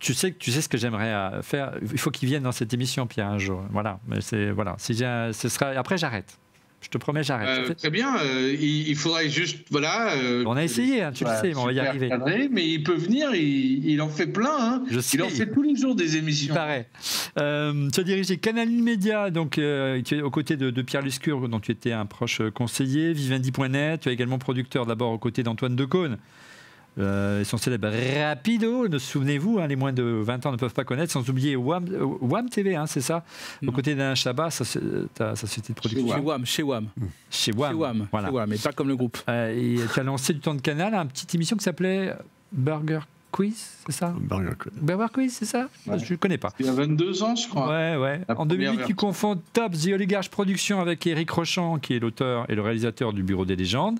tu sais ce que j'aimerais faire. Il faut qu'il vienne dans cette émission, Pierre, un jour. Voilà. Mais ce sera... Après, j'arrête. Je te promets, j'arrête. Très bien. Il faudrait juste, on a essayé, tu le sais, mais on va y arriver. Cadré, mais il peut venir. Il en fait plein. Il en fait tous les jours des émissions. Il paraît. Tu as dirigé Canal Média, donc tu es aux côtés de Pierre Lescure, dont tu étais un proche conseiller. Vivendi.net. Tu es également producteur d'abord aux côtés d'Antoine Decaune. Son célèbre Rapido, souvenez-vous, les moins de 20 ans ne peuvent pas connaître, sans oublier WAM TV, c'est ça, aux côtés d'Alain Chabat, ta société de production. Chez WAM. Voilà. Chez WAM, mais pas comme le groupe. Et tu as lancé du temps de Canal une petite émission qui s'appelait Burger Quiz, c'est ça? Burger Quiz, c'est ça? Ouais. Je ne connais pas. Il y a 22 ans, je crois. Ouais. En 2008, tu confonds Top The Oligarch Production avec Éric Rochant, qui est l'auteur et le réalisateur du Bureau des légendes.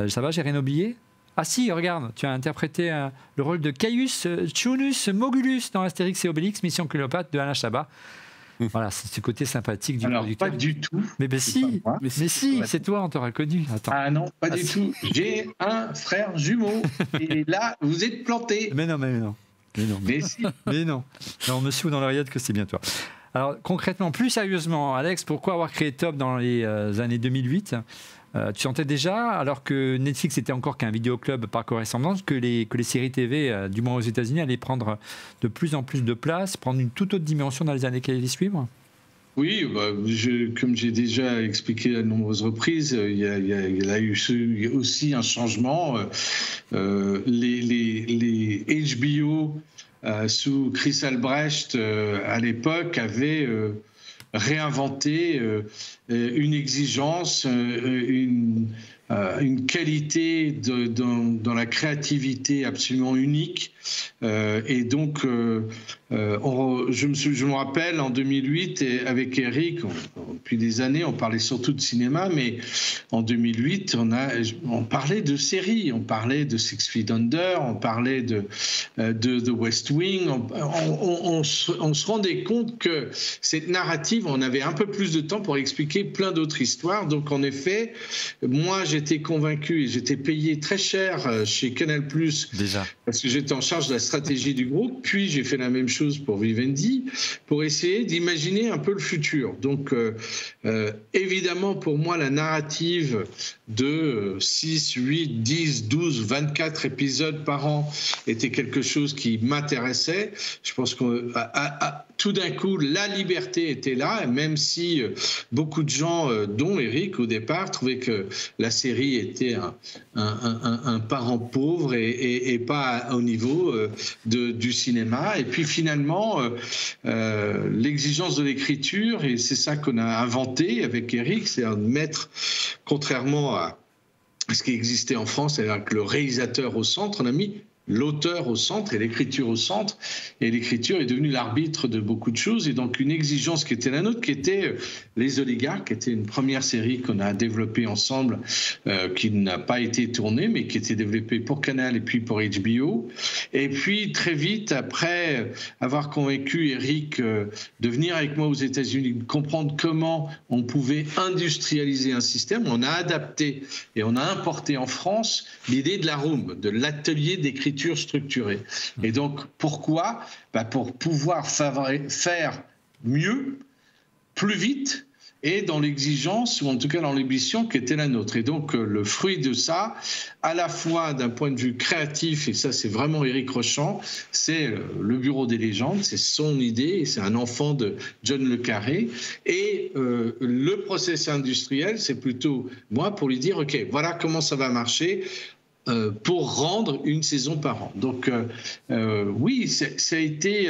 Ça va, j'ai rien oublié? Ah si, regarde, tu as interprété le rôle de Caius Chunus Mogulus dans Astérix et Obélix, Mission Cléopâtre de Alain Chabat. Voilà, c'est ce côté sympathique du producteur. Pas du tout. Mais si, c'est toi, on t'aura connu. Attends. Ah non, pas du tout. J'ai un frère jumeau et là, vous êtes planté. Mais non. Mais si. Mais non. On me souffle dans l'oreillette que c'est bien toi. Alors concrètement, plus sérieusement, Alex, pourquoi avoir créé Top dans les années 2008 ? Tu sentais déjà, alors que Netflix était encore qu'un vidéoclub par correspondance, que les séries TV, du moins aux États-Unis, allaient prendre de plus en plus de place, prendre une toute autre dimension dans les années qui allaient suivre? Oui, comme j'ai déjà expliqué à de nombreuses reprises, il y a eu aussi un changement. Les HBO sous Chris Albrecht à l'époque avaient réinventé une exigence, une qualité dans la créativité absolument unique. Et donc, je me rappelle en 2008, avec Eric, depuis des années, on parlait surtout de cinéma, mais en 2008, on parlait de séries, on parlait de Six Feet Under, on parlait de The West Wing. On se rendait compte que cette narrative, on avait un peu plus de temps pour expliquer plein d'autres histoires. Donc, en effet, moi, j'étais convaincu et j'étais payé très cher chez Canal+, déjà, parce que j'étais en charge de la stratégie du groupe. Puis, j'ai fait la même chose pour Vivendi, pour essayer d'imaginer un peu le futur. Donc, évidemment, pour moi, la narrative de 6, 8, 10, 12, 24 épisodes par an était quelque chose qui m'intéressait. Je pense que tout d'un coup, la liberté était là, même si beaucoup de gens, dont Eric au départ, trouvaient que la série était un parent pauvre et pas au niveau du cinéma. Et puis finalement, l'exigence de l'écriture, et c'est ça qu'on a inventé avec Eric, c'est de mettre, contrairement à ce qui existait en France, avec le réalisateur au centre, on a mis l'auteur au centre et l'écriture au centre. Et l'écriture est devenue l'arbitre de beaucoup de choses. Et donc une exigence qui était la nôtre, qui était Les Oligarques, qui était une première série qu'on a développée ensemble, qui n'a pas été tournée, mais qui était développée pour Canal et puis pour HBO. Et puis très vite, après avoir convaincu Eric de venir avec moi aux États-Unis, de comprendre comment on pouvait industrialiser un système, on a adapté et on a importé en France l'idée de la room, de l'atelier d'écriture structurée. Et donc, pourquoi ? Pour pouvoir faire mieux, plus vite, et dans l'exigence, ou en tout cas dans l'ambition qui était la nôtre. Et donc, le fruit de ça, à la fois d'un point de vue créatif, et ça c'est vraiment Éric Rochant, c'est le Bureau des légendes, c'est son idée, c'est un enfant de John Le Carré, et le process industriel, c'est plutôt moi pour lui dire, OK, voilà comment ça va marcher, pour rendre une saison par an. Donc oui, ça a été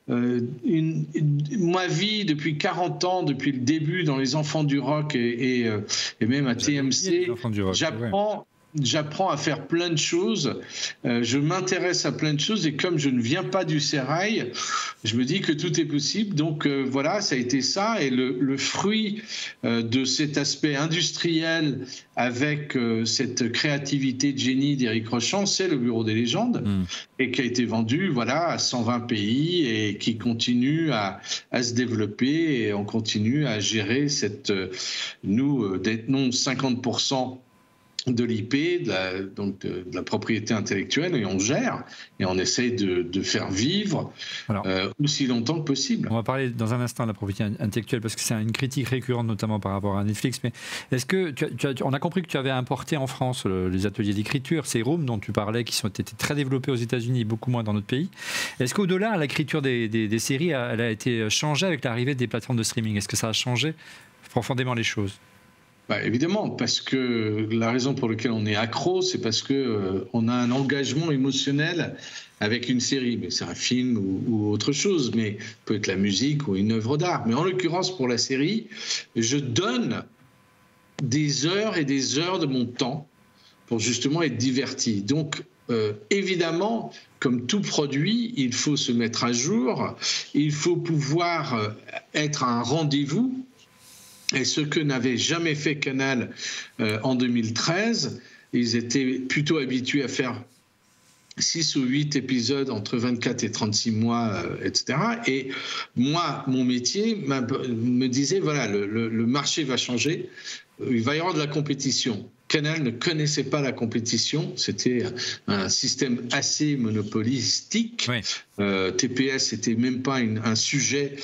ma vie depuis 40 ans, depuis le début dans Les Enfants du Rock et même à TMC. J'apprends à faire plein de choses, je m'intéresse à plein de choses et comme je ne viens pas du sérail, je me dis que tout est possible. Donc voilà, ça a été ça et le fruit de cet aspect industriel avec cette créativité de génie d'Éric Rochant, c'est le Bureau des légendes et qui a été vendu à 120 pays et qui continue à se développer et on continue à gérer nous détenons 50% de l'IP, donc de la propriété intellectuelle, et on gère, et on essaye de faire vivre aussi longtemps que possible. On va parler dans un instant de la propriété intellectuelle, parce que c'est une critique récurrente, notamment par rapport à Netflix, mais est-ce que, on a compris que tu avais importé en France les ateliers d'écriture, ces rooms dont tu parlais, qui ont été très développés aux États-Unis et beaucoup moins dans notre pays. Est-ce qu'au-delà, l'écriture des séries, elle a été changée avec l'arrivée des plateformes de streaming? Est-ce que ça a changé profondément les choses? Évidemment, parce que la raison pour laquelle on est accro, c'est parce qu'on a un engagement émotionnel avec une série. Mais c'est un film ou autre chose, mais peut être la musique ou une œuvre d'art. Mais en l'occurrence, pour la série, je donne des heures et des heures de mon temps pour justement être diverti. Donc, évidemment, comme tout produit, il faut se mettre à jour, il faut pouvoir être à un rendez-vous. Et ce que n'avait jamais fait Canal en 2013, ils étaient plutôt habitués à faire 6 ou 8 épisodes entre 24 et 36 mois, etc. Et moi, mon métier me disait, voilà, le marché va changer, il va y avoir de la compétition. Canal ne connaissait pas la compétition, c'était un système assez monopolistique. Oui. TPS n'était même pas un sujet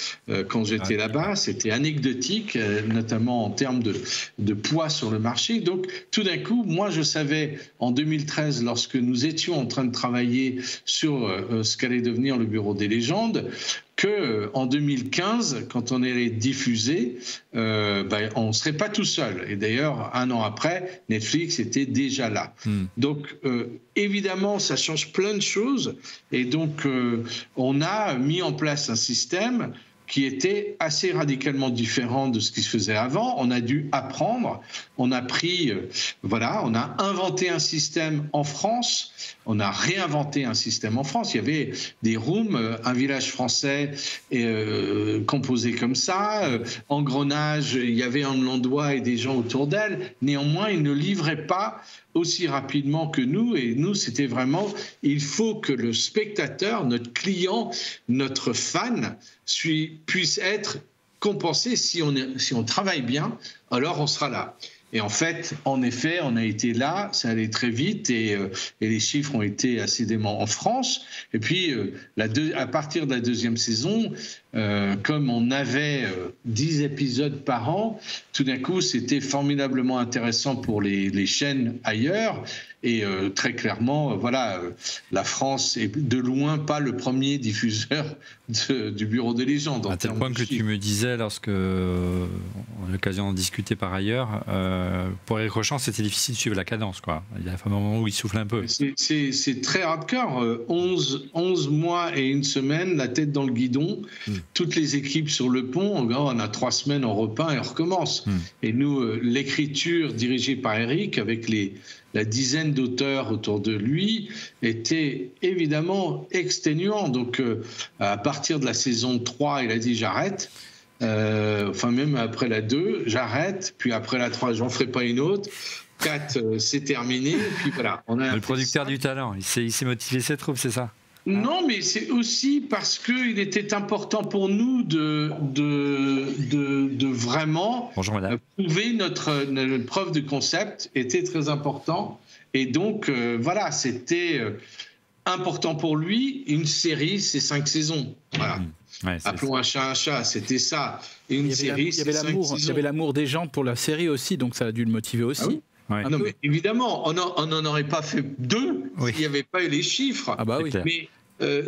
quand j'étais là-bas, c'était anecdotique, notamment en termes de poids sur le marché. Donc tout d'un coup, moi je savais en 2013, lorsque nous étions en train de travailler sur ce qu'allait devenir le Bureau des légendes, qu'en 2015, quand on allait diffuser, on ne serait pas tout seul. Et d'ailleurs, un an après, Netflix était déjà là. Donc, évidemment, ça change plein de choses. Et donc, on a mis en place un système qui était assez radicalement différent de ce qui se faisait avant. On a dû apprendre, on a pris, on a inventé un système en France, on a réinventé un système en France. Il y avait des rooms, un village français composé comme ça, Engrenage, il y avait Anne Landois et des gens autour d'elle. Néanmoins, ils ne livraient pas aussi rapidement que nous, et nous, c'était vraiment, il faut que le spectateur, notre client, notre fan, puisse être compensé. Si on travaille bien, alors on sera là. Et en fait, en effet, on a été là, ça allait très vite et les chiffres ont été assez déments en France. Et puis, à partir de la deuxième saison, comme on avait 10 épisodes par an, tout d'un coup, c'était formidablement intéressant pour les chaînes ailleurs. Et très clairement, la France est de loin pas le premier diffuseur du Bureau des légendes. À tel point que tu me disais, lorsque on a eu l'occasion d'en discuter par ailleurs, pour Éric Rochant, c'était difficile de suivre la cadence, quoi. Il y a un moment où il souffle un peu. C'est très hardcore. 11 mois et une semaine, la tête dans le guidon. Toutes les équipes sur le pont, on a 3 semaines, on repeint et on recommence. Et nous, l'écriture dirigée par Éric, avec la dizaine d'auteurs autour de lui était évidemment exténuant. Donc, à partir de la saison 3, il a dit « j'arrête ». Enfin, même après la 2, j'arrête. Puis après la 3, j'en ferai pas une autre. 4, c'est terminé. Puis voilà. Le producteur du talent, il s'est motivé ses troupes, c'est ça? Non, mais c'est aussi parce qu'il était important pour nous de vraiment prouver notre preuve de concept était très important. Et donc, voilà, c'était important pour lui. Une série, c'est 5 saisons. Voilà. Ouais, appelons un chat, c'était ça. Et une série, il y avait l'amour des gens pour la série aussi, donc ça a dû le motiver aussi. Ah oui. Ouais. Ah non, mais évidemment, on n'en aurait pas fait 2 s'il n'y avait pas eu les chiffres. Ah bah oui. Mais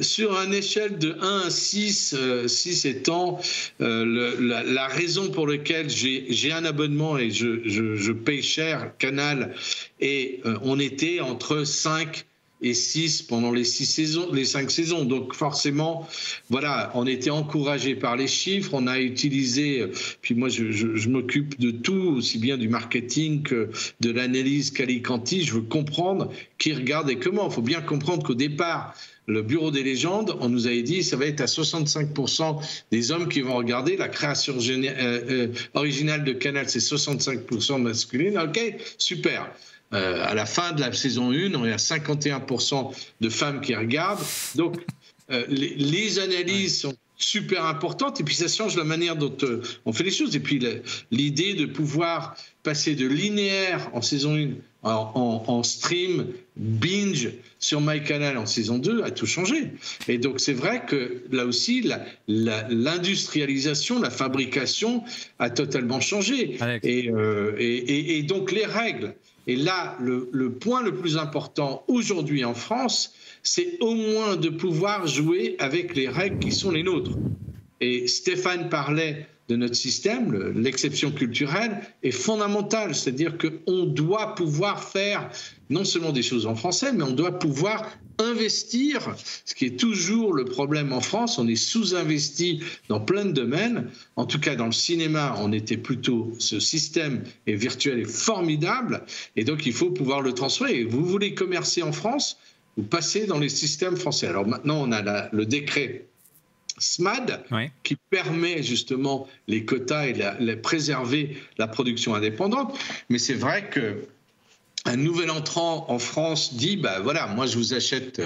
sur une échelle de 1 à 6, 6 étant la raison pour laquelle j'ai un abonnement et je paye cher Canal, et on était entre 5 et 6 pendant les 5 saisons. Donc forcément, voilà, on était encouragé par les chiffres, on a utilisé, puis moi je m'occupe de tout, aussi bien du marketing que de l'analyse quali-quanti, je veux comprendre qui regarde et comment. Il faut bien comprendre qu'au départ, le Bureau des légendes, on nous avait dit ça va être à 65% des hommes qui vont regarder. La création originale de Canal, c'est 65% masculine. Ok, super. À la fin de la saison 1, on est à 51% de femmes qui regardent. Donc, les analyses sont super importantes et puis ça change la manière dont on fait les choses. Et puis, l'idée de pouvoir passer de linéaire en saison 1 en stream, binge sur MyCanal en saison 2 a tout changé. Et donc, c'est vrai que là aussi, l'industrialisation, la fabrication a totalement changé. Et donc, les règles. Et là, le point le plus important aujourd'hui en France, c'est au moins de pouvoir jouer avec les règles qui sont les nôtres. Et Stéphane parlait de notre système, l'exception culturelle est fondamentale, c'est-à-dire qu'on doit pouvoir faire non seulement des choses en français, mais on doit pouvoir investir, ce qui est toujours le problème en France, on est sous-investi dans plein de domaines, en tout cas dans le cinéma, on était plutôt, ce système virtuel est formidable, et donc il faut pouvoir le transférer. Et vous voulez commercer en France, vous passez dans les systèmes français. Alors maintenant, on a le décret SMAD, qui permet justement les quotas et préserver la production indépendante. Mais c'est vrai qu'un nouvel entrant en France dit bah voilà, moi je vous achète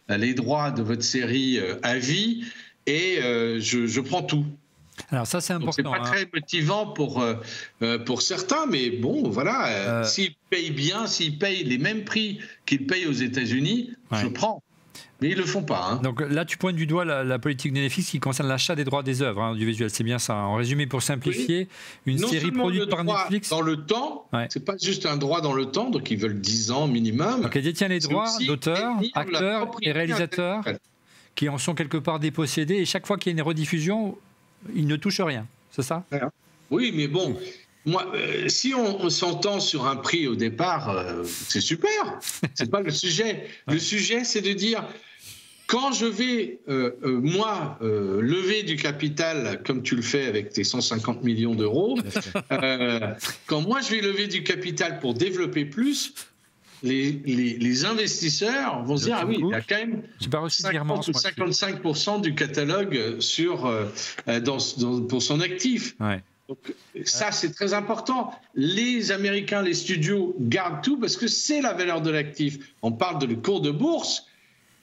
les droits de votre série à vie et je prends tout. Alors ça c'est important. C'est pas très motivant pour certains, mais bon voilà, s'ils payent bien, s'ils payent les mêmes prix qu'ils payent aux États-Unis, je prends. Mais ils ne le font pas. Hein. Donc là, tu pointes du doigt la politique de Netflix qui concerne l'achat des droits des œuvres audiovisuelles. C'est bien ça. En résumé, pour simplifier, une série produite par Netflix. Dans le temps, c'est pas juste un droit dans le temps, donc ils veulent 10 ans minimum. Donc elle détient les droits d'auteurs, acteurs et réalisateurs qui en sont quelque part dépossédés. Et chaque fois qu'il y a une rediffusion, ils ne touchent rien. C'est ça ? Oui, mais bon. Moi, si on s'entend sur un prix au départ, c'est super. C'est pas le sujet. Le sujet, c'est de dire quand je vais, lever du capital, comme tu le fais avec tes 150 millions d'euros, quand moi je vais lever du capital pour développer plus, les investisseurs vont se dire ah oui, il y a quand même 50 ou 55% du catalogue pour son actif. Ouais. Donc, ça, c'est très important. Les Américains, les studios gardent tout parce que c'est la valeur de l'actif. On parle de le cours de bourse.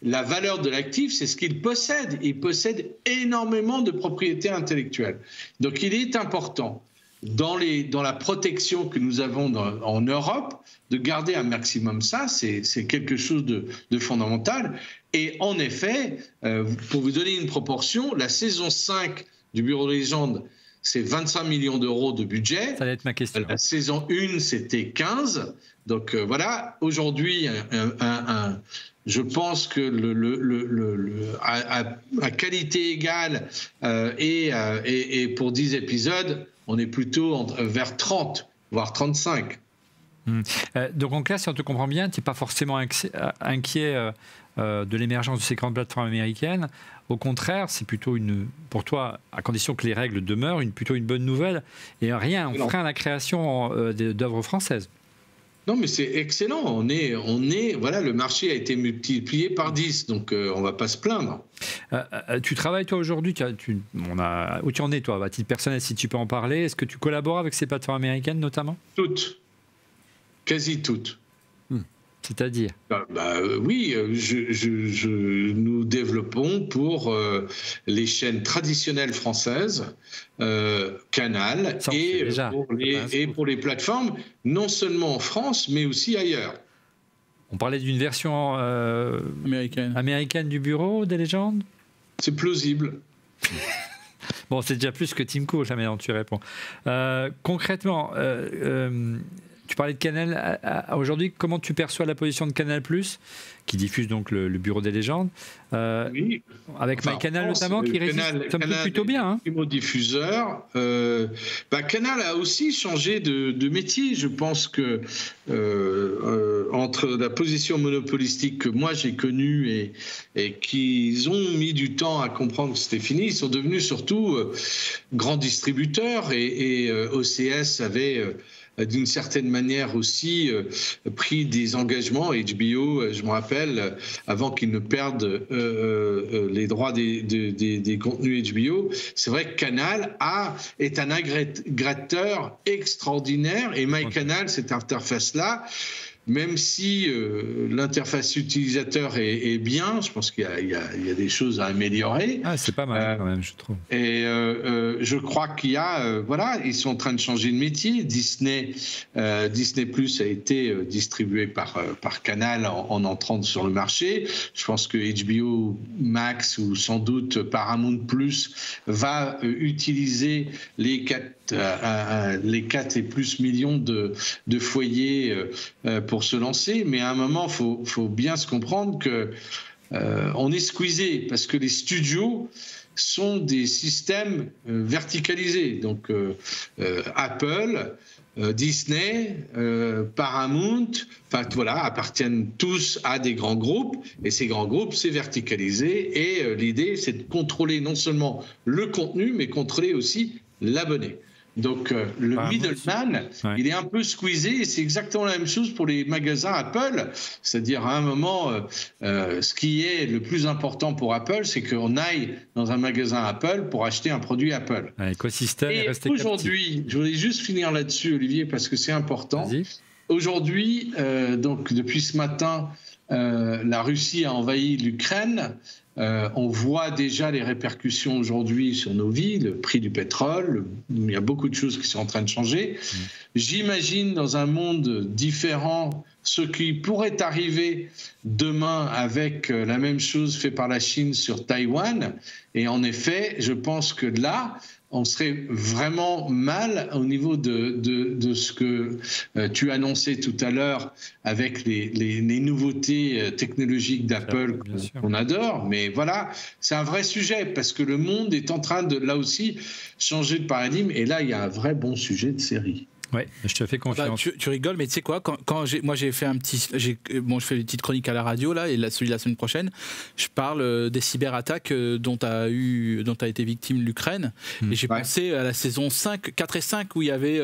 La valeur de l'actif, c'est ce qu'ils possèdent. Ils possèdent énormément de propriétés intellectuelles. Donc, il est important, dans la protection que nous avons en Europe, de garder un maximum ça. C'est quelque chose de fondamental. Et en effet, pour vous donner une proportion, la saison 5 du Bureau des légendes, c'est 25 millions d'euros de budget. Ça va être ma question. La saison 1, c'était 15. Donc voilà, aujourd'hui, je pense que à qualité égale et pour 10 épisodes, on est plutôt vers 30, voire 35. Donc en classe, si on te comprend bien, tu n'es pas forcément inquiet de l'émergence de ces grandes plateformes américaines. Au contraire, c'est plutôt pour toi, à condition que les règles demeurent, plutôt une bonne nouvelle et un frein à la création d'œuvres françaises. Non, mais c'est excellent. Voilà, le marché a été multiplié par 10, donc on ne va pas se plaindre. Tu travailles, toi, aujourd'hui où tu en es, toi, à titre personnel, si tu peux en parler? Est-ce que tu collabores avec ces plateformes américaines, notamment? Toutes. Quasi toutes. C'est-à-dire? Oui, nous développons pour les chaînes traditionnelles françaises, Canal, et pour les plateformes, non seulement en France, mais aussi ailleurs. On parlait d'une version américaine du bureau des légendes? C'est plausible. Bon, c'est déjà plus que Tim Cook, la manière dont tu réponds. Concrètement, tu parlais de Canal. Aujourd'hui, comment tu perçois la position de Canal+, qui diffuse donc le Bureau des légendes, oui. Avec MyCanal notamment, qui résiste plutôt bien. Diffuseur. Canal a aussi changé de métier. Je pense que entre la position monopolistique que moi j'ai connue et qu'ils ont mis du temps à comprendre que c'était fini, ils sont devenus surtout grands distributeurs et OCS avait d'une certaine manière aussi pris des engagements. HBO, je me rappelle, avant qu'ils ne perdent les droits des contenus HBO, c'est vrai que Canal est un agrégateur extraordinaire, et MyCanal, cette interface-là, même si l'interface utilisateur est bien, je pense qu'il y a des choses à améliorer. C'est pas mal quand même, je trouve. Et je crois qu'il y a, ils sont en train de changer de métier. Disney Plus a été distribué par Canal en entrant sur le marché. Je pense que HBO Max ou sans doute Paramount Plus va utiliser les 4 et plus millions de foyers pour se lancer, mais à un moment, faut bien se comprendre que on est squeezé parce que les studios sont des systèmes verticalisés. Donc Apple, Disney, Paramount, appartiennent tous à des grands groupes, et ces grands groupes, c'est verticalisé, et l'idée, c'est de contrôler non seulement le contenu, mais contrôler aussi l'abonné. Donc le middleman, il est un peu squeezé, et c'est exactement la même chose pour les magasins Apple. C'est-à-dire à un moment, ce qui est le plus important pour Apple, c'est qu'on aille dans un magasin Apple pour acheter un produit Apple. L'écosystème est resté aujourd'hui, je voulais juste finir là-dessus, Olivier, parce que c'est important. Vas-y. Aujourd'hui, donc depuis ce matin, la Russie a envahi l'Ukraine. On voit déjà les répercussions aujourd'hui sur nos vies, le prix du pétrole, il y a beaucoup de choses qui sont en train de changer. J'imagine dans un monde différent ce qui pourrait arriver demain avec la même chose faite par la Chine sur Taïwan. Et en effet, je pense que là, on serait vraiment mal au niveau de ce que tu annonçais tout à l'heure avec les nouveautés technologiques d'Apple qu'on adore. Mais voilà, c'est un vrai sujet parce que le monde est en train de, là aussi, changer de paradigme. Et là, il y a un vrai bon sujet de série. Oui, je te fais confiance. Tu rigoles, mais tu sais quoi, moi j'ai fait je fais une petite chronique à la radio là, et celui de la semaine prochaine, je parle des cyberattaques dont a été victime l'Ukraine, et j'ai pensé à la saison 4 et 5 où il y avait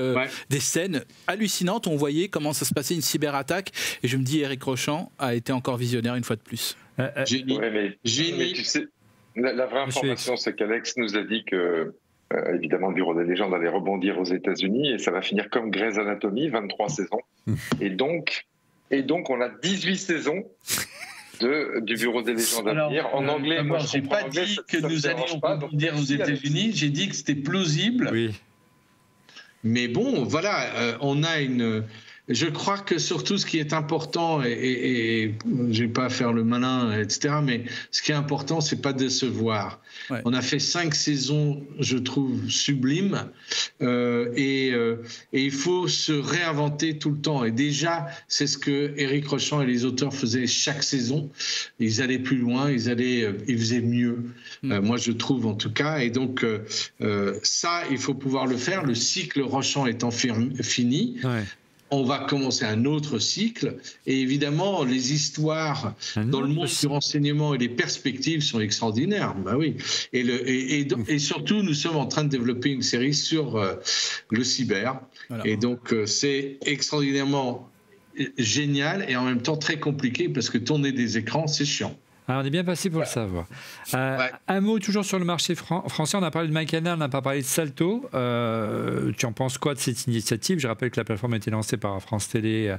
des scènes hallucinantes où on voyait comment ça se passait, une cyberattaque, et je me dis Éric Rochant a été encore visionnaire une fois de plus. Génie. Mais tu sais, la vraie information, c'est qu'Alex nous a dit que évidemment, le Bureau des légendes allait rebondir aux États-Unis, et ça va finir comme Grey's Anatomy, 23 saisons. Et donc, on a 18 saisons du Bureau des légendes à venir. En anglais, moi, je n'ai pas dit que nous allions rebondir aux États-Unis. J'ai dit que c'était plausible. Oui. Mais bon, voilà, on a une... Je crois que surtout ce qui est important, et je ne vais pas faire le malin, etc., mais ce qui est important, ce n'est pas de décevoir. Ouais. On a fait 5 saisons, je trouve, sublimes, et il faut se réinventer tout le temps. Et déjà, c'est ce que Éric Rochant et les auteurs faisaient chaque saison. Ils allaient plus loin, ils faisaient mieux, moi je trouve en tout cas. Et donc, ça, il faut pouvoir le faire. Le cycle Rochant étant fini, on va commencer un autre cycle, et évidemment les histoires dans le monde du renseignement et les perspectives sont extraordinaires. Bah oui. Et surtout, nous sommes en train de développer une série sur le cyber, et donc c'est extraordinairement génial et en même temps très compliqué parce que tourner des écrans, c'est chiant. Alors, on est bien passé pour le savoir. Un mot toujours sur le marché français. On a parlé de MyCanal, on n'a pas parlé de Salto. Tu en penses quoi de cette initiative? Je rappelle que la plateforme a été lancée par France Télé,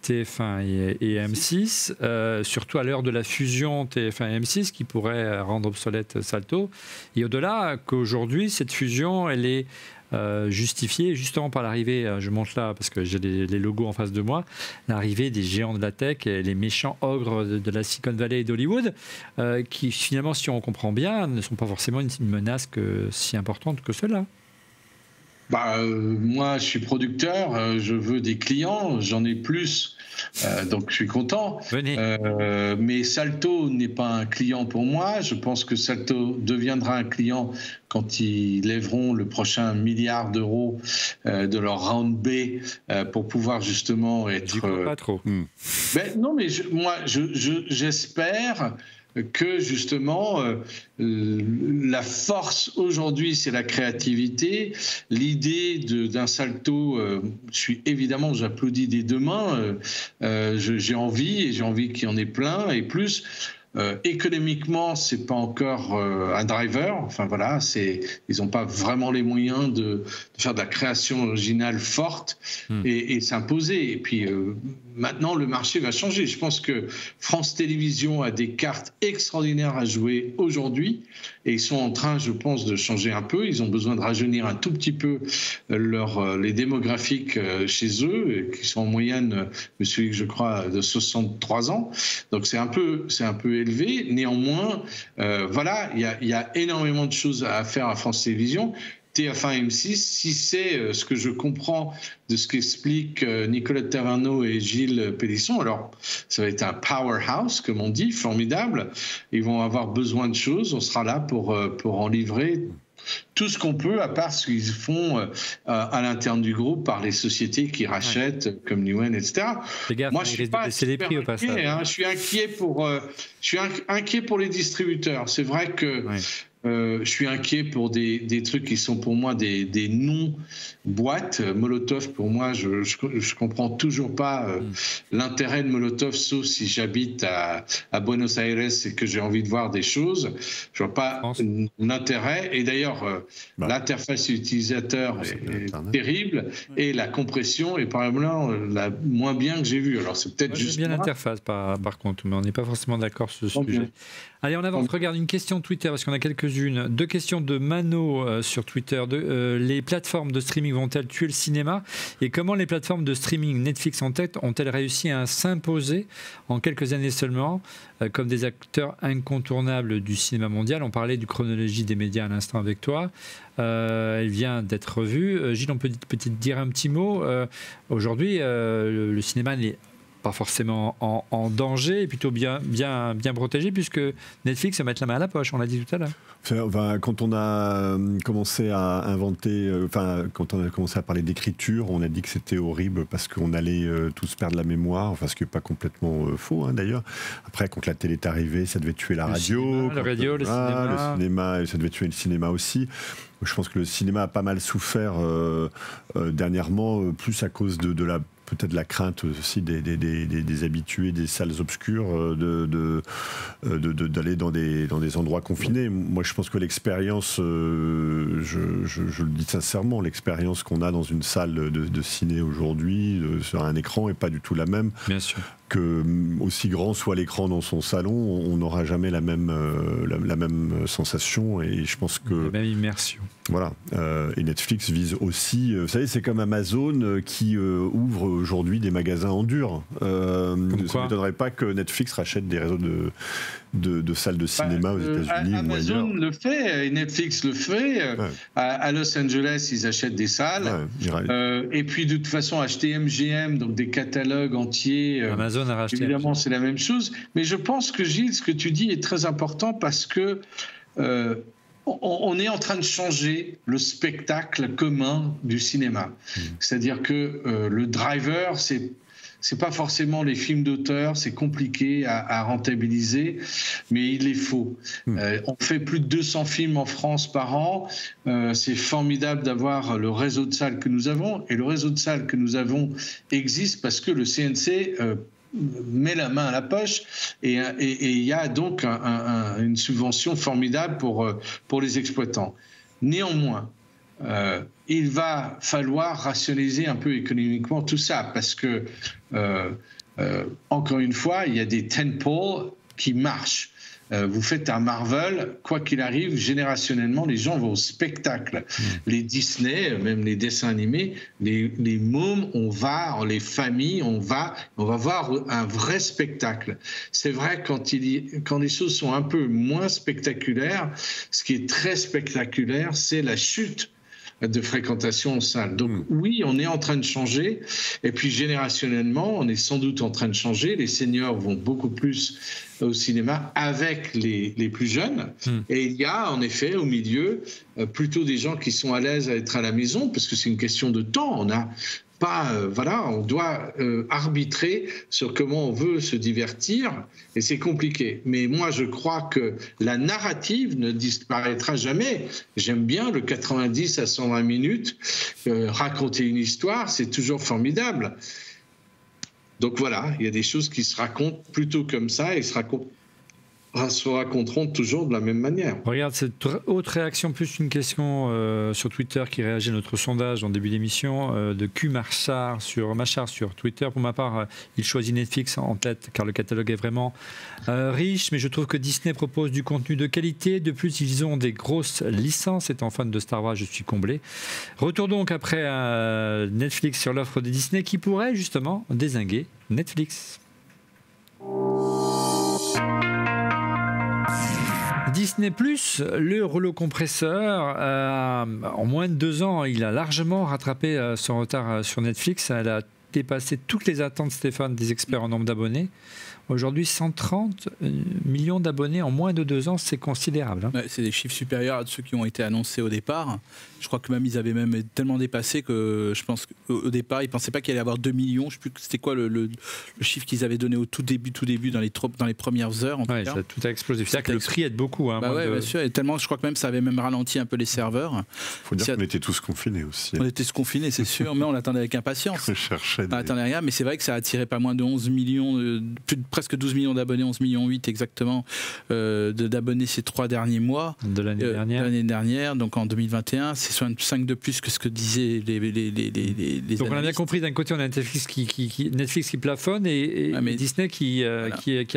TF1 et M6, surtout à l'heure de la fusion TF1 et M6 qui pourrait rendre obsolète Salto. Et au-delà, qu'aujourd'hui, cette fusion, elle est justifiée justement par l'arrivée, je monte là parce que j'ai les logos en face de moi, l'arrivée des géants de la tech, et les méchants ogres de la Silicon Valley et d'Hollywood, qui finalement, si on comprend bien, ne sont pas forcément une menace si importante que cela. Moi, je suis producteur, je veux des clients, j'en ai plus, donc je suis content. Mais Salto n'est pas un client pour moi. Je pense que Salto deviendra un client quand ils lèveront le prochain milliard d'euros de leur round B pour pouvoir justement être... J'y crois pas trop. Non, mais j'espère que justement la force aujourd'hui c'est la créativité. L'idée d'un Salto, j'applaudis des deux mains, j'ai envie qu'il y en ait plein et plus. Économiquement, c'est pas encore un driver. Enfin voilà, ils n'ont pas vraiment les moyens de faire de la création originale forte et s'imposer. Et puis maintenant, le marché va changer. Je pense que France Télévisions a des cartes extraordinaires à jouer aujourd'hui et ils sont en train, je pense, de changer un peu. Ils ont besoin de rajeunir un tout petit peu les démographiques chez eux, qui sont en moyenne, celui que je crois, de 63 ans. Donc c'est un peu élevé. Néanmoins, il y a énormément de choses à faire à France Télévisions. TF1 M6, si c'est ce que je comprends de ce qu'expliquent Nicolas Taverneau et Gilles Pélisson, alors ça va être un powerhouse, comme on dit, formidable. Ils vont avoir besoin de choses. On sera là pour en livrer tout ce qu'on peut, à part ce qu'ils font à l'interne du groupe par les sociétés qui rachètent, comme Newen, etc. Moi, je suis pas les prix au passage. Je suis inquiet pour les distributeurs. C'est vrai que je suis inquiet pour des trucs qui sont pour moi des non-boîtes. Molotov, pour moi, je comprends toujours pas l'intérêt de Molotov, sauf si j'habite à Buenos Aires et que j'ai envie de voir des choses. Je vois pas l'intérêt. Et d'ailleurs, l'interface utilisateur est terrible et la compression est probablement la moins bien que j'ai vue. Alors c'est peut-être juste bien l'interface par contre, mais on n'est pas forcément d'accord sur ce sujet. Allez, on avance. Regarde une question Twitter parce qu'on a quelques-unes. 2 questions de Mano sur Twitter. Les plateformes de streaming vont-elles tuer le cinéma? Et comment les plateformes de streaming, Netflix en tête, ont-elles réussi à s'imposer en quelques années seulement comme des acteurs incontournables du cinéma mondial? On parlait du chronologie des médias à l'instant avec toi. Elle vient d'être revue. Gilles, on peut peut-être dire un petit mot. Aujourd'hui, le cinéma n'est pas forcément en danger, et plutôt bien protégé, puisque Netflix va mettre la main à la poche, on l'a dit tout à l'heure. Quand on a commencé à inventer, quand on a commencé à parler d'écriture, on a dit que c'était horrible parce qu'on allait tous perdre la mémoire, ce qui n'est pas complètement faux d'ailleurs. Après, quand la télé est arrivée, ça devait tuer la radio. Le cinéma, ça devait tuer le cinéma aussi. Je pense que le cinéma a pas mal souffert dernièrement, plus à cause de peut-être la crainte aussi des habitués des salles obscures d'aller dans des endroits confinés. Moi, je pense que l'expérience, je le dis sincèrement, l'expérience qu'on a dans une salle de ciné aujourd'hui sur un écran n'est pas du tout la même. Bien sûr. Que aussi grand soit l'écran dans son salon, on n'aura jamais la même sensation, et je pense que la même immersion. Voilà. Et Netflix vise aussi. Vous savez, c'est comme Amazon qui ouvre aujourd'hui des magasins en dur. Ça ne m'étonnerait pas que Netflix rachète des réseaux de salles de cinéma aux États-Unis ou ailleurs. Amazon le fait, et Netflix le fait. À Los Angeles, ils achètent des salles. Et puis, de toute façon, acheter MGM, donc des catalogues entiers. Amazon a racheté. Évidemment, c'est la même chose. Mais je pense que, Gilles, ce que tu dis est très important parce que on est en train de changer le spectacle commun du cinéma. C'est-à-dire que le driver, c'est pas forcément les films d'auteur, c'est compliqué à rentabiliser, mais il les faut. On fait plus de 200 films en France par an. C'est formidable d'avoir le réseau de salles que nous avons, et le réseau de salles que nous avons existe parce que le CNC met la main à la poche, et il y a donc une subvention formidable pour les exploitants. Néanmoins, il va falloir rationaliser un peu économiquement tout ça, parce que, encore une fois, il y a des tentpoles qui marchent. Vous faites un Marvel, quoi qu'il arrive, générationnellement, les gens vont au spectacle. Les Disney, même les dessins animés, les mômes, les familles, on va voir un vrai spectacle. C'est vrai, quand les choses sont un peu moins spectaculaires, ce qui est très spectaculaire, c'est la chute de fréquentation en salle. Donc oui, on est en train de changer, et puis générationnellement, on est sans doute en train de changer. Les seniors vont beaucoup plus au cinéma avec les plus jeunes, et il y a en effet au milieu plutôt des gens qui sont à l'aise à être à la maison, parce que c'est une question de temps. On a pas, on doit arbitrer sur comment on veut se divertir, et c'est compliqué. Mais moi, je crois que la narrative ne disparaîtra jamais. J'aime bien le 90 à 120 minutes. Raconter une histoire, c'est toujours formidable. Donc voilà, il y a des choses qui se racontent plutôt comme ça, et se raconteront toujours de la même manière. Regarde, cette autre réaction, plus une question sur Twitter qui réagit à notre sondage en début d'émission, de Q Machard sur Twitter. Pour ma part, il choisit Netflix en tête car le catalogue est vraiment riche, mais je trouve que Disney propose du contenu de qualité. De plus, ils ont des grosses licences. Étant fan de Star Wars, je suis comblé. Retour donc après Netflix sur l'offre de Disney qui pourrait justement dézinguer Netflix. Disney+, le rouleau compresseur, en moins de 2 ans, il a largement rattrapé son retard sur Netflix. Elle a dépassé toutes les attentes, Stéphane, des experts en nombre d'abonnés. Aujourd'hui, 130 millions d'abonnés en moins de 2 ans, c'est considérable. Hein. Ouais, c'est des chiffres supérieurs à ceux qui ont été annoncés au départ. Je crois que même ils avaient même tellement dépassé que je pense qu'au départ, ils ne pensaient pas qu'il allait y avoir 2 millions. Je ne sais plus c'était quoi le chiffre qu'ils avaient donné au tout début, dans les premières heures. En tout cas. Tout a explosé. C'est-à-dire que le prix aide beaucoup. Hein, bien sûr. Et tellement, je crois que même ça avait même ralenti un peu les serveurs. Il faut dire qu'on était tous confinés aussi. On était tous confinés, c'est sûr, mais on l'attendait avec impatience. On n'attendait rien, mais c'est vrai que ça a attiré pas moins de 11 millions, presque 12 millions d'abonnés, 11 millions 8 exactement, d'abonnés ces 3 derniers mois. De l'année dernière. Donc en 2021, c'est 65 de plus que ce que disaient les donc analystes. On a bien compris, d'un côté on a Netflix qui plafonne et Disney qui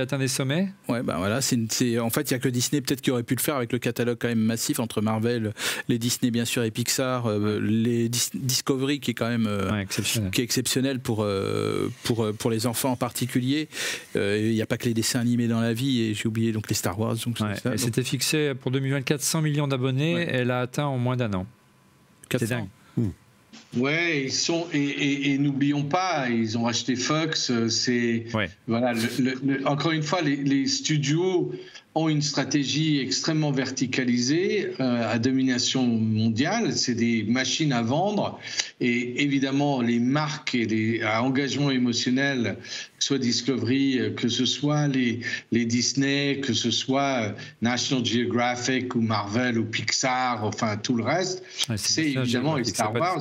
atteint des sommets. Ouais, voilà, en fait il n'y a que Disney peut-être qui aurait pu le faire avec le catalogue quand même massif entre Marvel, les Disney bien sûr et Pixar, les Discovery qui est quand même qui est exceptionnel pour les enfants en particulier. Il n'y a pas que les dessins animés dans la vie, et j'ai oublié donc les Star Wars. Elle s'était fixée pour 2024 100 millions d'abonnés, elle a atteint en moins d'1 an. 400. C'est dingue. Ouais, ils sont et n'oublions pas, ils ont racheté Fox. Voilà. Encore une fois, les studios ont une stratégie extrêmement verticalisée à domination mondiale. C'est des machines à vendre, et évidemment les marques et à engagement émotionnel, que ce soit Discovery, que ce soit les Disney, que ce soit National Geographic ou Marvel ou Pixar, enfin tout le reste, c'est évidemment et Star Wars.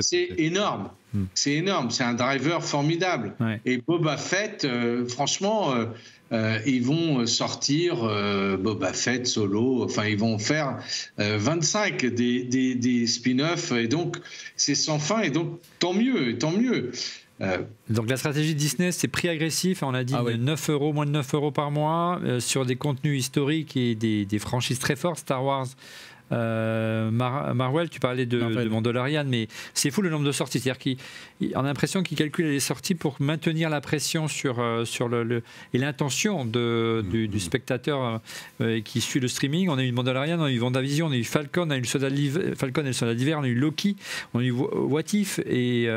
C'est énorme. C'est énorme. C'est un driver formidable. Ouais. Et Boba Fett, franchement. Ils vont sortir Boba Fett solo, enfin ils vont faire 25 des spin-offs, et donc c'est sans fin, et donc tant mieux. Donc la stratégie de Disney, c'est prix agressif, on a dit 9 €, moins de 9 € par mois, sur des contenus historiques et des franchises très fortes, Star Wars. Marvel, tu parlais de Mandalorian, mais c'est fou le nombre de sorties. C'est-à-dire qu'on a l'impression qu'ils calculent les sorties pour maintenir la pression sur et l'intention du spectateur qui suit le streaming. On a eu Mandalorian, on a eu WandaVision, on a eu Falcon, on a eu Falcon et le Soldat d'hiver, on a eu Loki, on a eu What If et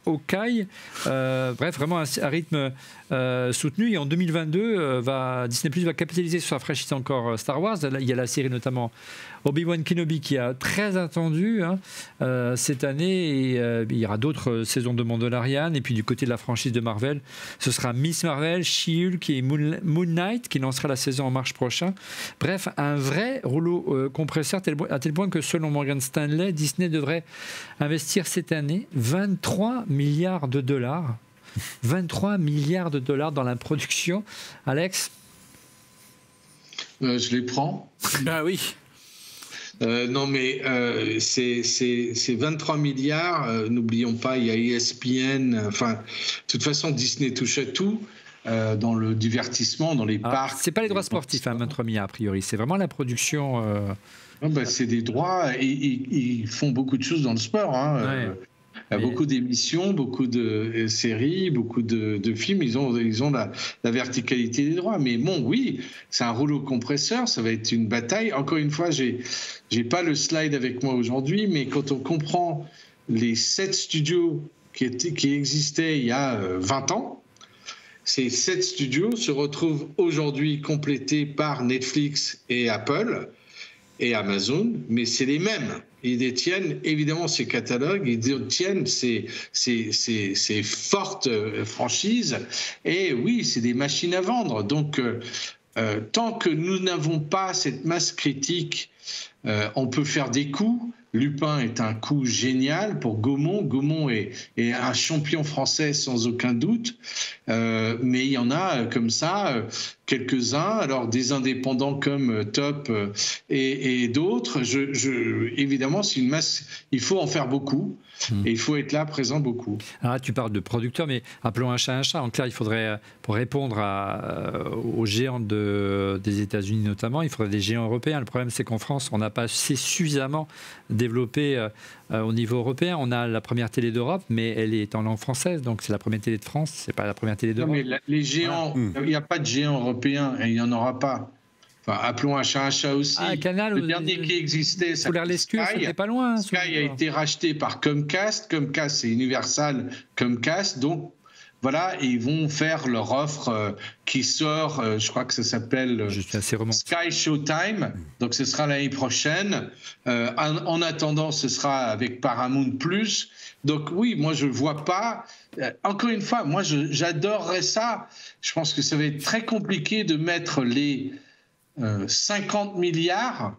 Hawkeye. Bref, vraiment un rythme soutenu. Et en 2022, Disney+ va capitaliser sur la franchise encore Star Wars. Il y a la série notamment Obi-Wan Kenobi qui est très attendu cette année. Et, il y aura d'autres saisons de Mandalorian. Et puis du côté de la franchise de Marvel, ce sera Miss Marvel, She-Hulk et Moon Knight qui lancera la saison en mars prochain. Bref, un vrai rouleau compresseur à tel point que selon Morgan Stanley, Disney devrait investir cette année 23 milliards de dollars. 23 milliards de dollars dans la production. Alex ? Je les prends. Ah oui. Non, mais c'est 23 milliards. N'oublions pas, il y a ESPN. Enfin, de toute façon, Disney touche à tout dans le divertissement, dans les parcs. C'est pas les droits sportifs, 23 milliards a priori. C'est vraiment la production. C'est des droits. Ils font beaucoup de choses dans le sport. Beaucoup d'émissions, beaucoup de séries, beaucoup de films, ils ont la verticalité des droits. Mais bon, oui, c'est un rouleau compresseur, ça va être une bataille. Encore une fois, j'ai pas le slide avec moi aujourd'hui, mais quand on comprend les 7 studios qui existaient il y a 20 ans, ces 7 studios se retrouvent aujourd'hui complétés par Netflix et Apple et Amazon, mais c'est les mêmes. Ils détiennent évidemment ces catalogues, ils détiennent ces fortes franchises, et oui, c'est des machines à vendre. Donc, tant que nous n'avons pas cette masse critique, on peut faire des coups. Lupin est un coup génial pour Gaumont. Gaumont est un champion français sans aucun doute, mais il y en a comme ça quelques-uns. Alors des indépendants comme Top et d'autres. Évidemment, c'est une masse. Il faut en faire beaucoup. Et il faut être là, présent beaucoup. Alors là, tu parles de producteurs, mais appelons un chat un chat. En clair, il faudrait, pour répondre aux géants des États-Unis notamment, il faudrait des géants européens. Le problème, c'est qu'en France, on n'a pas suffisamment développé au niveau européen. On a la première télé d'Europe, mais elle est en langue française, donc c'est la première télé de France, c'est pas la première télé d'Europe. Non, mais les géants, il n'y a pas de géants européens et il n'y en aura pas. Enfin, appelons un chat aussi. Canal, le dernier qui existait, c'était pas loin. Sky a été racheté par Comcast. Comcast, c'est Universal Comcast. Donc, voilà, et ils vont faire leur offre qui sort, je crois que ça s'appelle Sky Showtime. Donc, ce sera l'année prochaine. En attendant, ce sera avec Paramount+. Donc, oui, moi, je ne vois pas... Encore une fois, moi, j'adorerais ça. Je pense que ça va être très compliqué de mettre les 50 milliards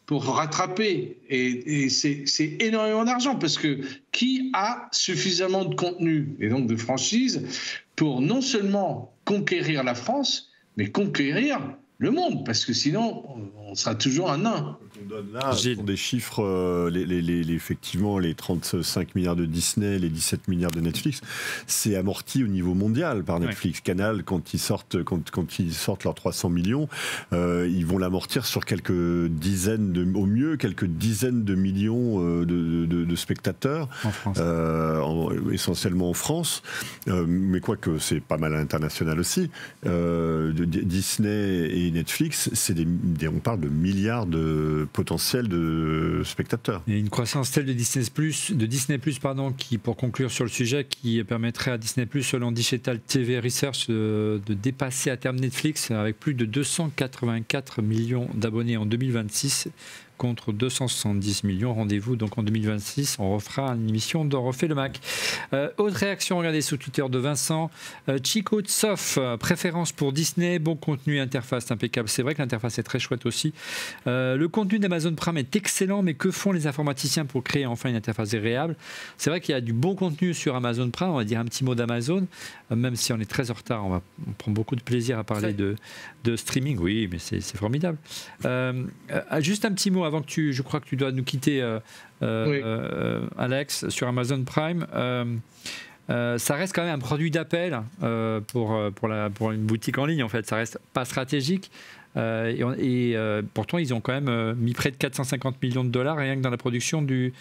pour rattraper. Et c'est énormément d'argent parce que qui a suffisamment de contenu et donc de franchise pour non seulement conquérir la France, mais conquérir le monde, parce que sinon, on sera toujours un nain. On donne là sont des chiffres, effectivement, les 35 milliards de Disney, les 17 milliards de Netflix, c'est amorti au niveau mondial par Netflix. Canal, quand ils sortent leurs 300 millions, ils vont l'amortir sur quelques dizaines, au mieux, quelques dizaines de millions de spectateurs, en France. Essentiellement en France, mais quoique c'est pas mal à l'international aussi. Disney et Netflix, on parle de milliards de potentiel de spectateurs. Et une croissance telle de Disney+, qui, pour conclure sur le sujet, qui permettrait à Disney+, selon Digital TV Research, de dépasser à terme Netflix avec plus de 284 millions d'abonnés en 2026 contre 270 millions. Rendez-vous donc en 2026. On refera une émission d'On refait le Mac. Autre réaction, regardez sous Twitter de Vincent. Chico Tsoff, préférence pour Disney, bon contenu, interface impeccable. C'est vrai que l'interface est très chouette aussi. Le contenu d'Amazon Prime est excellent, mais que font les informaticiens pour créer enfin une interface agréable? C'est vrai qu'il y a du bon contenu sur Amazon Prime. On va dire un petit mot d'Amazon, même si on est très en retard. On prend beaucoup de plaisir à parler de streaming. Oui, mais c'est formidable. Juste un petit mot avant que je crois que tu dois nous quitter, oui. Alex, sur Amazon Prime. Ça reste quand même un produit d'appel pour une boutique en ligne, en fait. Ça reste pas stratégique. Pourtant, ils ont quand même mis près de 450 millions de dollars rien que dans la production de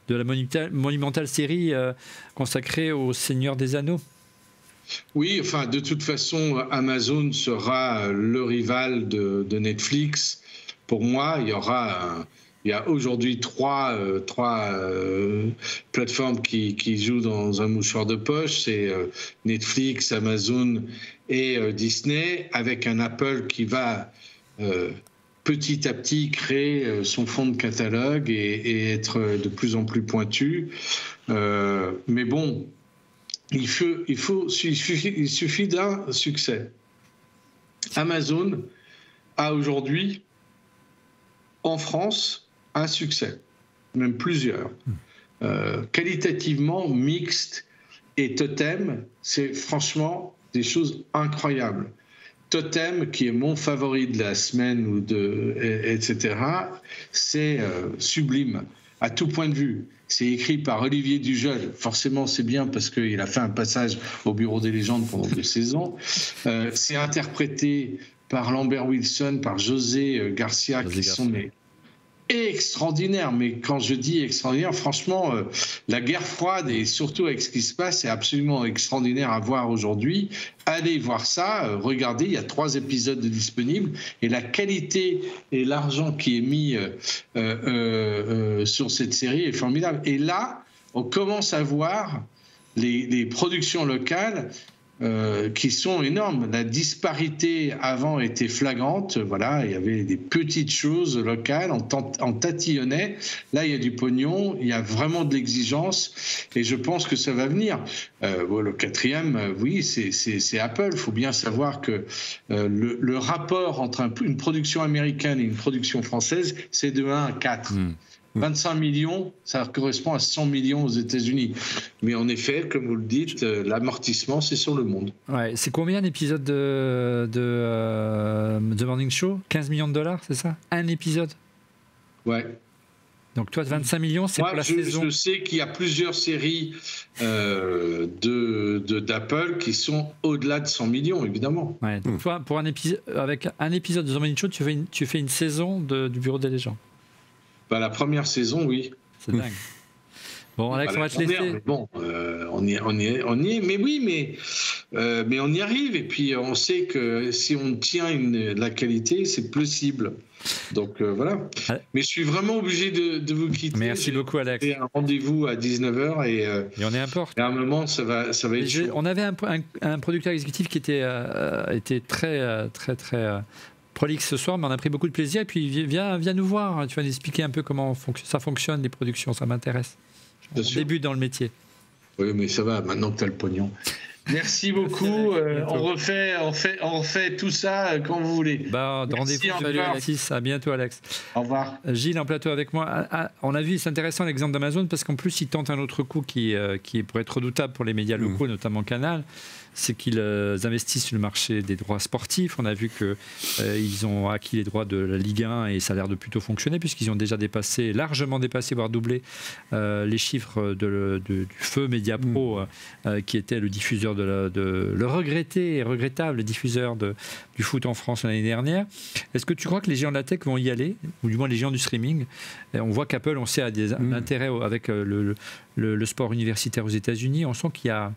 la monumentale série consacrée au Seigneur des Anneaux. Oui, enfin, de toute façon, Amazon sera le rival de Netflix. Pour moi, il y a aujourd'hui trois plateformes qui jouent dans un mouchoir de poche. C'est Netflix, Amazon et Disney, avec un Apple qui va petit à petit créer son fonds de catalogue et être de plus en plus pointu. Mais bon, il suffit d'un succès. Amazon a aujourd'hui, en France, un succès, même plusieurs. Qualitativement, Mixte et Totem, c'est franchement des choses incroyables. Totem, qui est mon favori de la semaine, etc., c'est sublime, à tout point de vue. C'est écrit par Olivier Dujeul. Forcément, c'est bien parce qu'il a fait un passage au Bureau des légendes pendant 2 saisons. C'est interprété par Lambert Wilson, par José Garcia, qui sont extraordinaires. Mais quand je dis extraordinaire, franchement, la guerre froide, et surtout avec ce qui se passe, c'est absolument extraordinaire à voir aujourd'hui. Allez voir ça, regardez, il y a 3 épisodes disponibles, et la qualité et l'argent qui est mis sur cette série est formidable. Et là, on commence à voir les productions locales qui sont énormes. La disparité avant était flagrante. Voilà, il y avait des petites choses locales, on tatillonnait. Là, il y a du pognon, il y a vraiment de l'exigence, et je pense que ça va venir. Le 4e, oui, c'est Apple. Il faut bien savoir que le rapport entre une production américaine et une production française, c'est de 1 à 4. 25 millions, ça correspond à 100 millions aux États-Unis. Mais en effet, comme vous le dites, l'amortissement, c'est sur le monde. Ouais, c'est combien d'épisodes de The Morning Show? 15 millions de dollars, c'est ça? Un épisode? Ouais. Donc toi, 25 millions, c'est pour la saison. Je sais qu'il y a plusieurs séries d'Apple qui sont au-delà de 100 millions, évidemment. Ouais, donc toi, pour avec un épisode de The Morning Show, tu fais une saison du Bureau des légendes. La première saison, oui. C'est dingue. Bon, Alex, on va te laisser. Mais bon, on y est. Mais oui, mais on y arrive. Et puis, on sait que si on tient la qualité, c'est possible. Donc, voilà. Mais je suis vraiment obligé de vous quitter. Merci beaucoup, Alex. J'ai un rendez-vous à 19h et on est importe. Et à un moment, ça va être chaud. On avait un producteur exécutif qui était très prolixe ce soir, mais on a pris beaucoup de plaisir. Et puis viens nous voir, tu vas nous expliquer un peu comment ça fonctionne, les productions, ça m'intéresse. On débute dans le métier. Oui, mais ça va, maintenant que tu as le pognon. Merci beaucoup. On refait tout ça quand vous voulez. Rendez-vous. Salut Alexis, à bientôt Alex. Au revoir. Gilles en plateau avec moi. On a vu, c'est intéressant l'exemple d'Amazon parce qu'en plus, il tente un autre coup qui pourrait être redoutable pour les médias locaux, notamment Canal. C'est qu'ils investissent sur le marché des droits sportifs. On a vu qu'ils ont acquis les droits de la Ligue 1 et ça a l'air de plutôt fonctionner puisqu'ils ont déjà largement dépassé, voire doublé les chiffres du feu Mediapro qui était le diffuseur le regretté et regrettable diffuseur du foot en France l'année dernière. Est-ce que tu crois que les géants de la tech vont y aller, ou du moins les géants du streaming? Et on voit qu'Apple, on sait, a des intérêts avec le sport universitaire aux États-Unis. On sent qu'il y a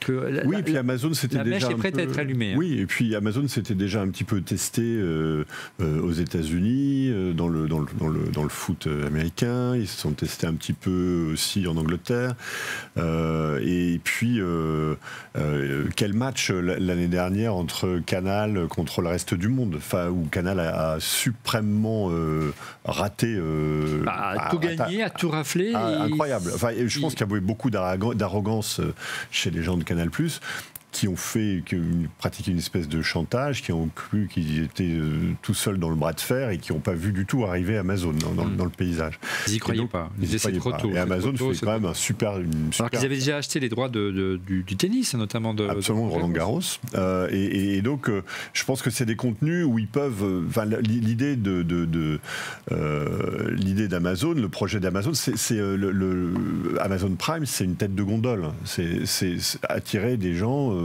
puis Amazon c'était déjà. La mèche est prête à être allumée. Oui, et puis Amazon s'était déjà un petit peu testé aux États-Unis, dans le foot américain. Ils se sont testés un petit peu aussi en Angleterre. Et puis, quel match l'année dernière entre Canal contre le reste du monde, où Canal a suprêmement raté. À tout gagner, à tout rafler. Incroyable. Je pense qu'il y avait beaucoup d'arrogance chez les gens de Canal+, qui ont pratiqué une espèce de chantage, qui ont cru qu'ils étaient tout seuls dans le bras de fer et qui n'ont pas vu du tout arriver Amazon dans le paysage. Ils n'y croyaient pas. Ils étaient trop tôt. Et Amazon fait quand même un super. Alors qu'ils avaient déjà acheté les droits du tennis, notamment de Roland Garros. Et donc, je pense que c'est des contenus où ils peuvent. L'idée d'Amazon, le projet d'Amazon, c'est Amazon Prime, c'est une tête de gondole. C'est attirer des gens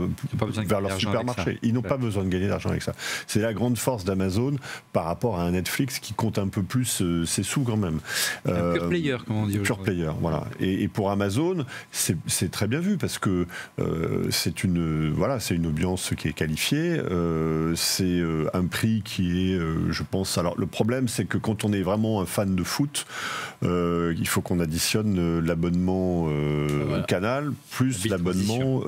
vers leur supermarché. Ils n'ont pas besoin de gagner d'argent avec ça. C'est la grande force d'Amazon par rapport à un Netflix qui compte un peu plus ses sous quand même. Un pure player, comme on dit. Pure player, voilà. Et pour Amazon, c'est très bien vu parce que c'est une audience qui est qualifiée. C'est un prix qui est, je pense. Alors le problème, c'est que quand on est vraiment un fan de foot, il faut qu'on additionne l'abonnement Canal plus l'abonnement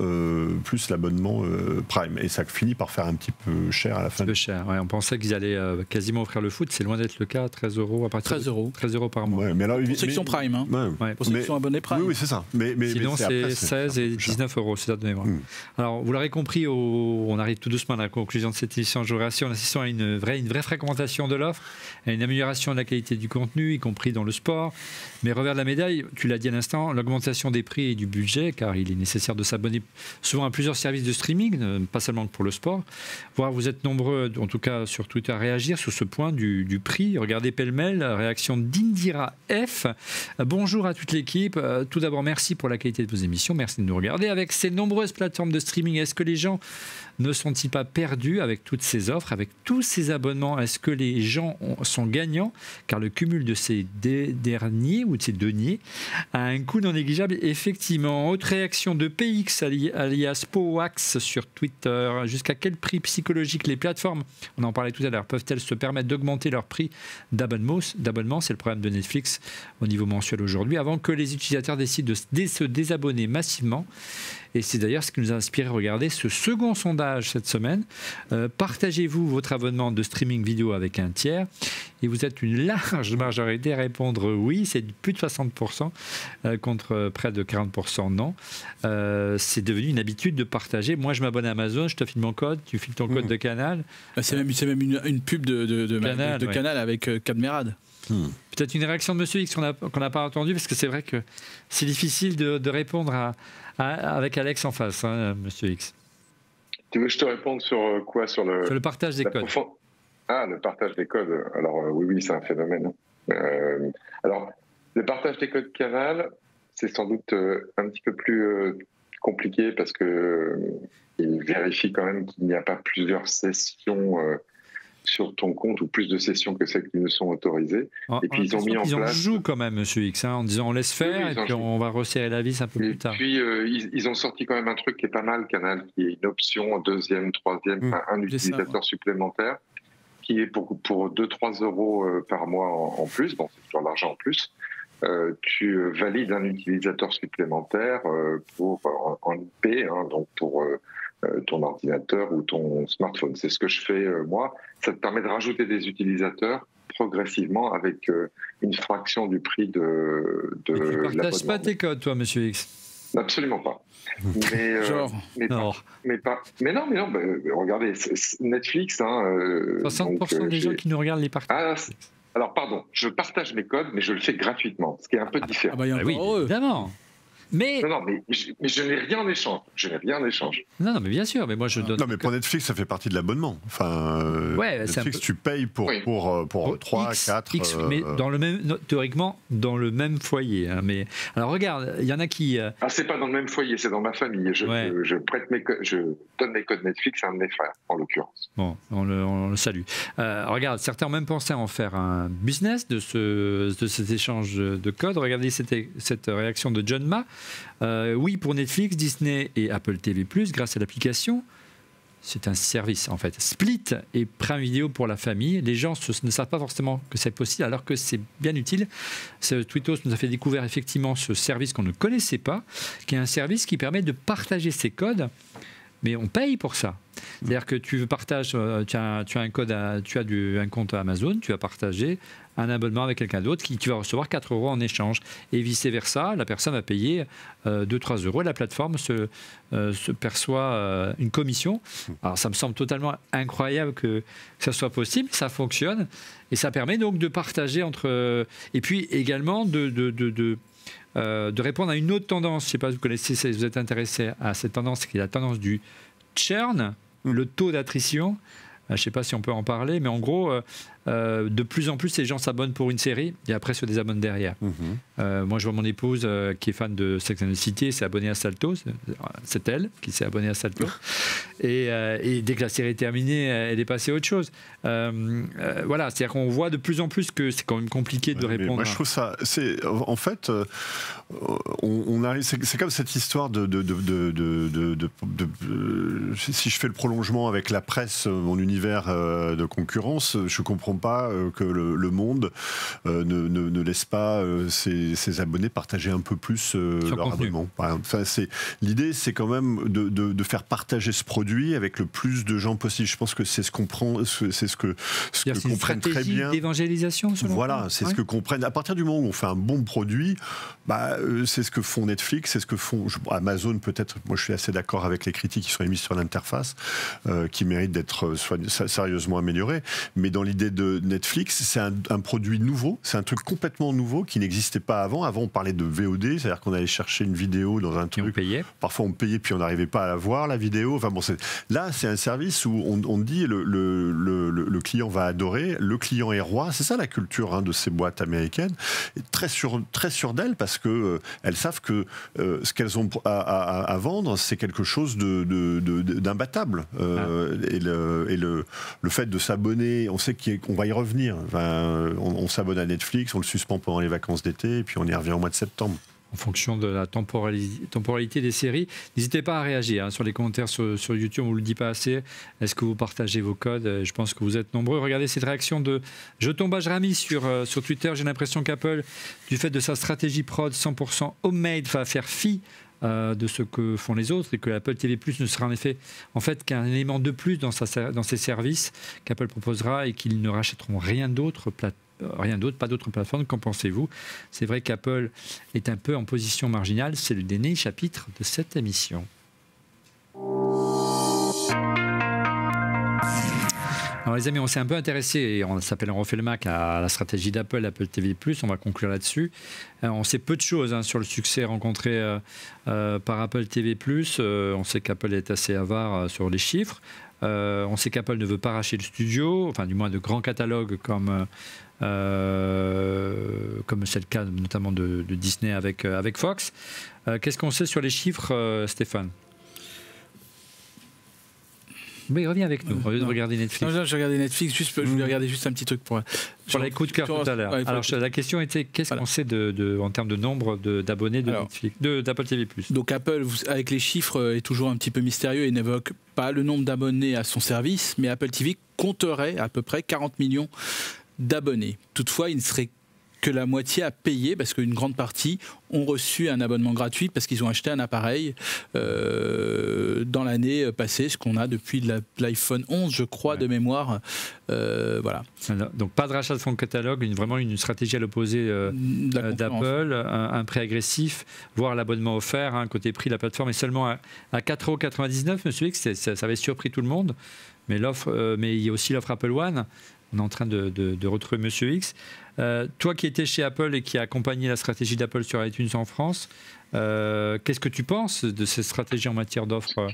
l'abonnement Prime. Et ça finit par faire un petit peu cher à la fin. Un peu cher, ouais. On pensait qu'ils allaient quasiment offrir le foot. C'est loin d'être le cas. 13 € à partir 13 €. 13 € par mois. Ouais, mais alors, Pour ceux qui sont Prime. Hein. Ouais. Pour ceux qui sont abonnés Prime. Oui, c'est ça. Mais sinon, c'est 16 et 19 €, c'est ça de mémoire. Alors, vous l'aurez compris, on arrive tout doucement à la conclusion de cette émission Géographie. On assiste à une vraie fragmentation de l'offre, à une amélioration de la qualité du contenu, y compris dans le sport. Mais revers de la médaille, tu l'as dit à l'instant, l'augmentation des prix et du budget, car il est nécessaire de s'abonner souvent à plusieurs services de streaming, pas seulement pour le sport. Vous êtes nombreux, en tout cas sur Twitter, à réagir sur ce point du prix. Regardez pêle-mêle, réaction d'Indira F. Bonjour à toute l'équipe. Tout d'abord, merci pour la qualité de vos émissions. Merci de nous regarder. Avec ces nombreuses plateformes de streaming, est-ce que les gens ne sont-ils pas perdus avec toutes ces offres, avec tous ces abonnements? Est-ce que les gens sont gagnants? Car le cumul de ces derniers ou de ces deniers a un coût non négligeable. Effectivement, autre réaction de PX alias Powax sur Twitter. Jusqu'à quel prix psychologique les plateformes, on en parlait tout à l'heure, peuvent-elles se permettre d'augmenter leur prix d'abonnement? C'est le problème de Netflix au niveau mensuel aujourd'hui, avant que les utilisateurs décident de se désabonner massivement. Et c'est d'ailleurs ce qui nous a inspiré à regarder ce second sondage cette semaine. Partagez-vous votre abonnement de streaming vidéo avec un tiers? Et vous êtes une large majorité à répondre oui, c'est plus de 60% contre près de 40% non. C'est devenu une habitude de partager. Moi, je m'abonne à Amazon, je te file mon code, tu files ton code de Canal. C'est même une pub de Canal avec Cadmerade. Peut-être une réaction de Monsieur X qu'on n'a pas entendue, parce que c'est vrai que c'est difficile de répondre avec Alex en face, hein, Monsieur X. Tu veux que je te réponde sur quoi? Sur le partage des codes. Le partage des codes. Alors oui, c'est un phénomène. Alors, le partage des codes Canal, c'est sans doute un petit peu plus compliqué, parce qu'il vérifie quand même qu'il n'y a pas plusieurs sessions sur ton compte, ou plus de sessions que celles qui ne sont autorisées. Et puis ils ont mis en place... Ils en jouent quand même, Monsieur X, en disant on laisse faire, et puis on va resserrer la vis un peu plus tard. Et puis ils ont sorti quand même un truc qui est pas mal, Canal, qui est une option deuxième, troisième, un utilisateur supplémentaire, qui est pour 2-3 € par mois en plus. Bon, c'est toujours l'argent en plus. Tu valides un utilisateur supplémentaire en IP, donc pour ton ordinateur ou ton smartphone. C'est ce que je fais moi. Ça te permet de rajouter des utilisateurs progressivement avec une fraction du prix de tu ne partages pas tes codes, toi, Monsieur X? Absolument pas. Mais non, regardez, Netflix... 60% des gens qui nous regardent les partagent. Alors, pardon, je partage mes codes, mais je le fais gratuitement, ce qui est un peu différent. Oui, évidemment. Mais... Non, mais je n'ai rien en échange. Non, mais bien sûr, mais moi je donne... Non, mais pour Netflix, ça fait partie de l'abonnement. Netflix, tu payes pour 3, 4... mais théoriquement, dans le même foyer. Hein, mais... Alors regarde, il y en a qui... c'est pas dans le même foyer, c'est dans ma famille. Je donne mes codes Netflix à un de mes frères, en l'occurrence. Bon, on le salue. Regarde, certains ont même pensé à en faire un business de cet échange de codes. Regardez cette réaction de John Ma. Oui, pour Netflix, Disney et Apple TV+, grâce à l'application, c'est un service en fait. Split et Prime Video pour la famille. Les gens ne savent pas forcément que c'est possible, alors que c'est bien utile. Twittos nous a fait découvrir effectivement ce service qu'on ne connaissait pas, qui est un service qui permet de partager ses codes, mais on paye pour ça. C'est-à-dire que tu partages, tu as un code, un compte Amazon, tu vas partager un abonnement avec quelqu'un d'autre qui va recevoir 4 € en échange. Et vice-versa, la personne va payer 2-3 € et la plateforme se perçoit une commission. Alors ça me semble totalement incroyable que ça soit possible, ça fonctionne et ça permet donc de partager entre... et puis également de répondre à une autre tendance. Je ne sais pas si vous connaissez, si vous êtes intéressé à cette tendance, qui est la tendance du churn, le taux d'attrition. Je ne sais pas si on peut en parler, mais en gros, de plus en plus, les gens s'abonnent pour une série et après se désabonnent derrière. Moi, je vois mon épouse qui est fan de Sex and the City, s'est abonnée à Salto. C'est elle qui s'est abonnée à Salto. Et dès que la série est terminée, elle est passée à autre chose. Voilà, c'est-à-dire qu'on voit de plus en plus que c'est quand même compliqué de répondre. Moi, je trouve ça... En fait, c'est comme cette histoire si je fais le prolongement avec la presse, mon univers de concurrence, je comprends comprends pas que le monde ne laisse pas ses abonnés partager un peu plus leur abonnement. Enfin, l'idée, c'est quand même de faire partager ce produit avec le plus de gens possible. Je pense que c'est ce qu'on prend, c'est ce que comprennent très bien. D'évangélisation, voilà, c'est ce que comprennent. À partir du moment où on fait un bon produit, c'est ce que font Netflix, c'est ce que font Amazon peut-être. Moi, je suis assez d'accord avec les critiques qui sont émises sur l'interface, qui méritent d'être sérieusement améliorées. Mais dans l'idée de Netflix, c'est un produit nouveau, c'est un truc complètement nouveau qui n'existait pas avant. Avant, on parlait de VOD, c'est-à-dire qu'on allait chercher une vidéo dans un truc. Et on payait. Parfois, on payait puis on n'arrivait pas à la voir, la vidéo. Enfin bon, là, c'est un service où on dit le client va adorer, le client est roi. C'est ça la culture de ces boîtes américaines. Et très sûres d'elles parce que elles savent que ce qu'elles ont à vendre, c'est quelque chose d'imbattable. Et le fait de s'abonner, on sait qu'on va y revenir. Enfin, on s'abonne à Netflix, on le suspend pendant les vacances d'été, et puis on y revient au mois de septembre. En fonction de la temporalité des séries. N'hésitez pas à réagir sur les commentaires sur YouTube, on ne vous le dit pas assez. Est-ce que vous partagez vos codes? Je pense que vous êtes nombreux. Regardez cette réaction de Jeton Bajrami sur Twitter. J'ai l'impression qu'Apple, du fait de sa stratégie prod 100% homemade, va faire fi de ce que font les autres, et que l'Apple TV+ ne sera en fait qu'un élément de plus dans ses services qu'Apple proposera, et qu'ils ne rachèteront rien d'autre, pas d'autres plateformes. Qu'en pensez-vous? C'est vrai qu'Apple est un peu en position marginale. C'est le dernier chapitre de cette émission. Alors les amis, on s'est un peu intéressé, et on s'appelle On refait le Mac, à la stratégie d'Apple, Apple TV+. On va conclure là-dessus. On sait peu de choses sur le succès rencontré par Apple TV+. On sait qu'Apple est assez avare sur les chiffres. On sait qu'Apple ne veut pas racheter le studio, enfin du moins de grands catalogues comme c'est le cas notamment de Disney avec Fox. Qu'est-ce qu'on sait sur les chiffres, Stéphane? Oui, reviens avec nous, au lieu de regarder Netflix. Non, j'ai regardé Netflix, je voulais regarder juste un petit truc pour les coups de cœur tout à l'heure. Alors, la question était, qu'est-ce qu'on sait en termes de nombre d'abonnés d'Apple TV+. Donc Apple, avec les chiffres, est toujours un petit peu mystérieux et n'évoque pas le nombre d'abonnés à son service, mais Apple TV compterait à peu près 40 millions d'abonnés. Toutefois, il ne serait que la moitié à payer, parce qu'une grande partie ont reçu un abonnement gratuit parce qu'ils ont acheté un appareil dans l'année passée, ce qu'on a depuis l'iPhone 11, je crois, de mémoire. Voilà. Alors, donc pas de rachat de fonds de catalogue, vraiment une stratégie à l'opposé d'Apple, un prix agressif, voire l'abonnement offert. Côté prix, la plateforme est seulement à 4,99 €. Monsieur X, ça avait surpris tout le monde, mais il y a aussi l'offre Apple One. On est en train de retrouver Monsieur X. Toi qui étais chez Apple et qui a accompagné la stratégie d'Apple sur iTunes en France, qu'est-ce que tu penses de cette stratégie en matière d'offres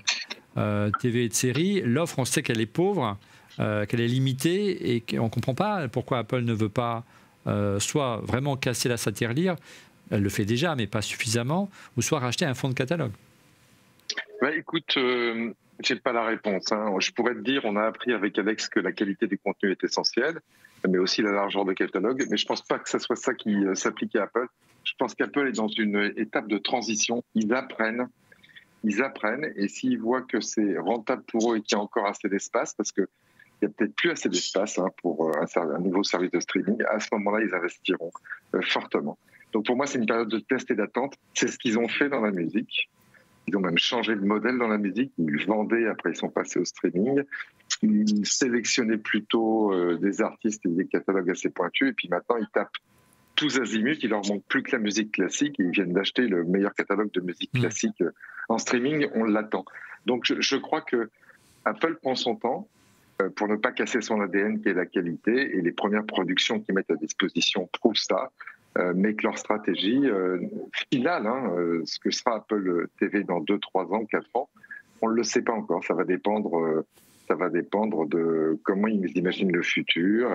TV et de séries? L'offre, on sait qu'elle est pauvre, qu'elle est limitée, et qu'on ne comprend pas pourquoi Apple ne veut pas soit vraiment casser la tirelire, elle le fait déjà, mais pas suffisamment, ou soit racheter un fonds de catalogue. Écoute, j'ai pas la réponse. Je pourrais te dire, on a appris avec Alex que la qualité du contenu est essentielle, mais aussi la largeur de catalogue. Mais je pense pas que ce soit ça qui s'applique à Apple. Je pense qu'Apple est dans une étape de transition. Ils apprennent, et s'ils voient que c'est rentable pour eux et qu'il y a encore assez d'espace, parce qu'il n'y a peut-être plus assez d'espace pour un nouveau service de streaming, à ce moment-là, ils investiront fortement. Donc pour moi, c'est une période de test et d'attente. C'est ce qu'ils ont fait dans la musique. Ils ont même changé de modèle dans la musique. Ils vendaient, après ils sont passés au streaming. Ils sélectionnaient plutôt des artistes et des catalogues assez pointus. Et puis maintenant, ils tapent tous azimuts. Il leur manque plus que la musique classique. Ils viennent d'acheter le meilleur catalogue de musique classique en streaming. On l'attend. Donc je crois que Apple prend son temps pour ne pas casser son ADN qui est la qualité. Et les premières productions qu'ils mettent à disposition prouvent ça. Mais que leur stratégie finale, ce que sera Apple TV dans 2, 3 ans, 4 ans, on ne le sait pas encore. Ça va dépendre de comment ils imaginent le futur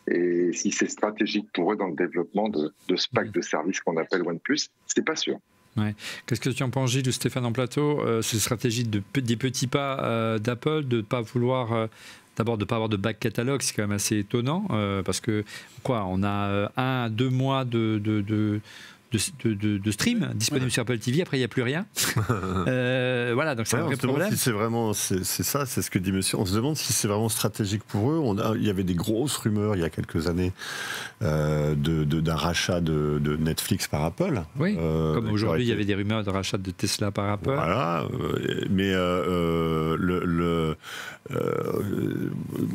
et si c'est stratégique pour eux dans le développement de ce pack de services qu'on appelle OnePlus. C'est pas sûr. Ouais. Qu'est-ce que tu en penses, Gilles, de Stéphane en plateau, cette stratégie des petits pas d'Apple, de ne pas vouloir... D'abord, de ne pas avoir de back catalogue, c'est quand même assez étonnant, parce que on a 1 à 2 mois de de stream disponible sur Apple TV. Après, il n'y a plus rien. Voilà, donc c'est un vrai problème. Si c'est vraiment, c'est ça, c'est ce que dit monsieur. On se demande si c'est vraiment stratégique pour eux. Il y avait des grosses rumeurs il y a quelques années d'un rachat de Netflix par Apple. Oui, comme aujourd'hui, il y avait des rumeurs de rachat de Tesla par Apple. Voilà, mais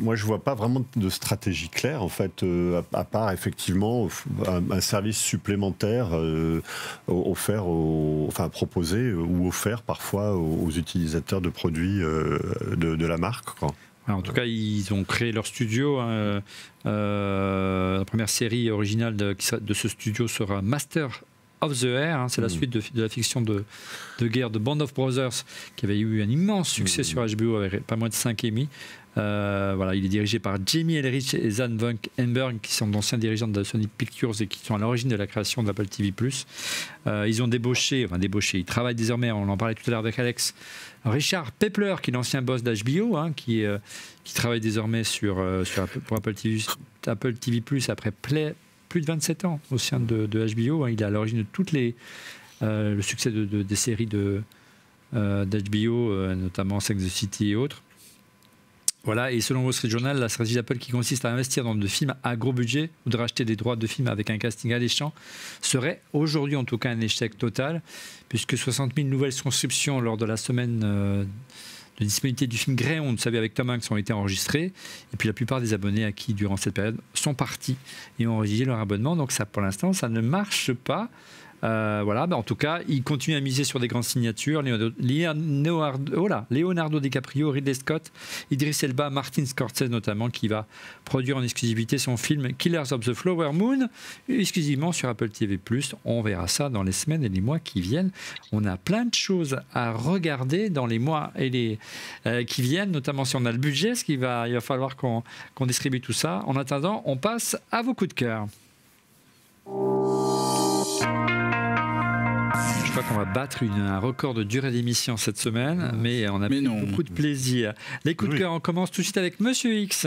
moi, je ne vois pas vraiment de stratégie claire, en fait, à part effectivement un service supplémentaire offert, proposé ou offert parfois aux utilisateurs de produits de la marque, quoi. En tout cas, ils ont créé leur studio. La première série originale de ce studio sera Master of the Air. C'est la suite de la fiction de guerre de Band of Brothers, qui avait eu un immense succès sur HBO avec pas moins de 5 Emmy. Voilà, il est dirigé par Jamie Elrich et Zan Van Enberg, qui sont d'anciens dirigeants de Sony Pictures et qui sont à l'origine de la création d'Apple TV+. Ils ont débauché, ils travaillent désormais, on en parlait tout à l'heure avec Alex, Richard Pepler, qui est l'ancien boss d'HBO, qui travaille désormais pour Apple TV+, après plus de 27 ans au sein de HBO. Il est à l'origine de toutes le succès des séries d'HBO, notamment Sex and the City et autres. Voilà, et selon Wall Street Journal, la stratégie d'Apple qui consiste à investir dans de films à gros budget ou de racheter des droits de films avec un casting alléchant serait aujourd'hui en tout cas un échec total, puisque 60 000 nouvelles souscriptions lors de la semaine de disponibilité du film Greyhound, vous savez, avec Tom Hanks, ont été enregistrées, et puis la plupart des abonnés acquis durant cette période sont partis et ont résilié leur abonnement, donc ça, pour l'instant, ça ne marche pas. Voilà, en tout cas, il continue à miser sur des grandes signatures. Leonardo DiCaprio, Ridley Scott, Idris Elba, Martin Scorsese notamment, qui va produire en exclusivité son film Killers of the Flower Moon, exclusivement sur Apple TV+. On verra ça dans les semaines et les mois qui viennent. On a plein de choses à regarder dans les mois et qui viennent, notamment si on a le budget, il va falloir qu'on distribue tout ça. En attendant, on passe à vos coups de cœur. Je crois qu'on va battre un record de durée d'émission cette semaine, mais on a beaucoup de plaisir. Les coups de cœur, on commence tout de suite avec Monsieur X.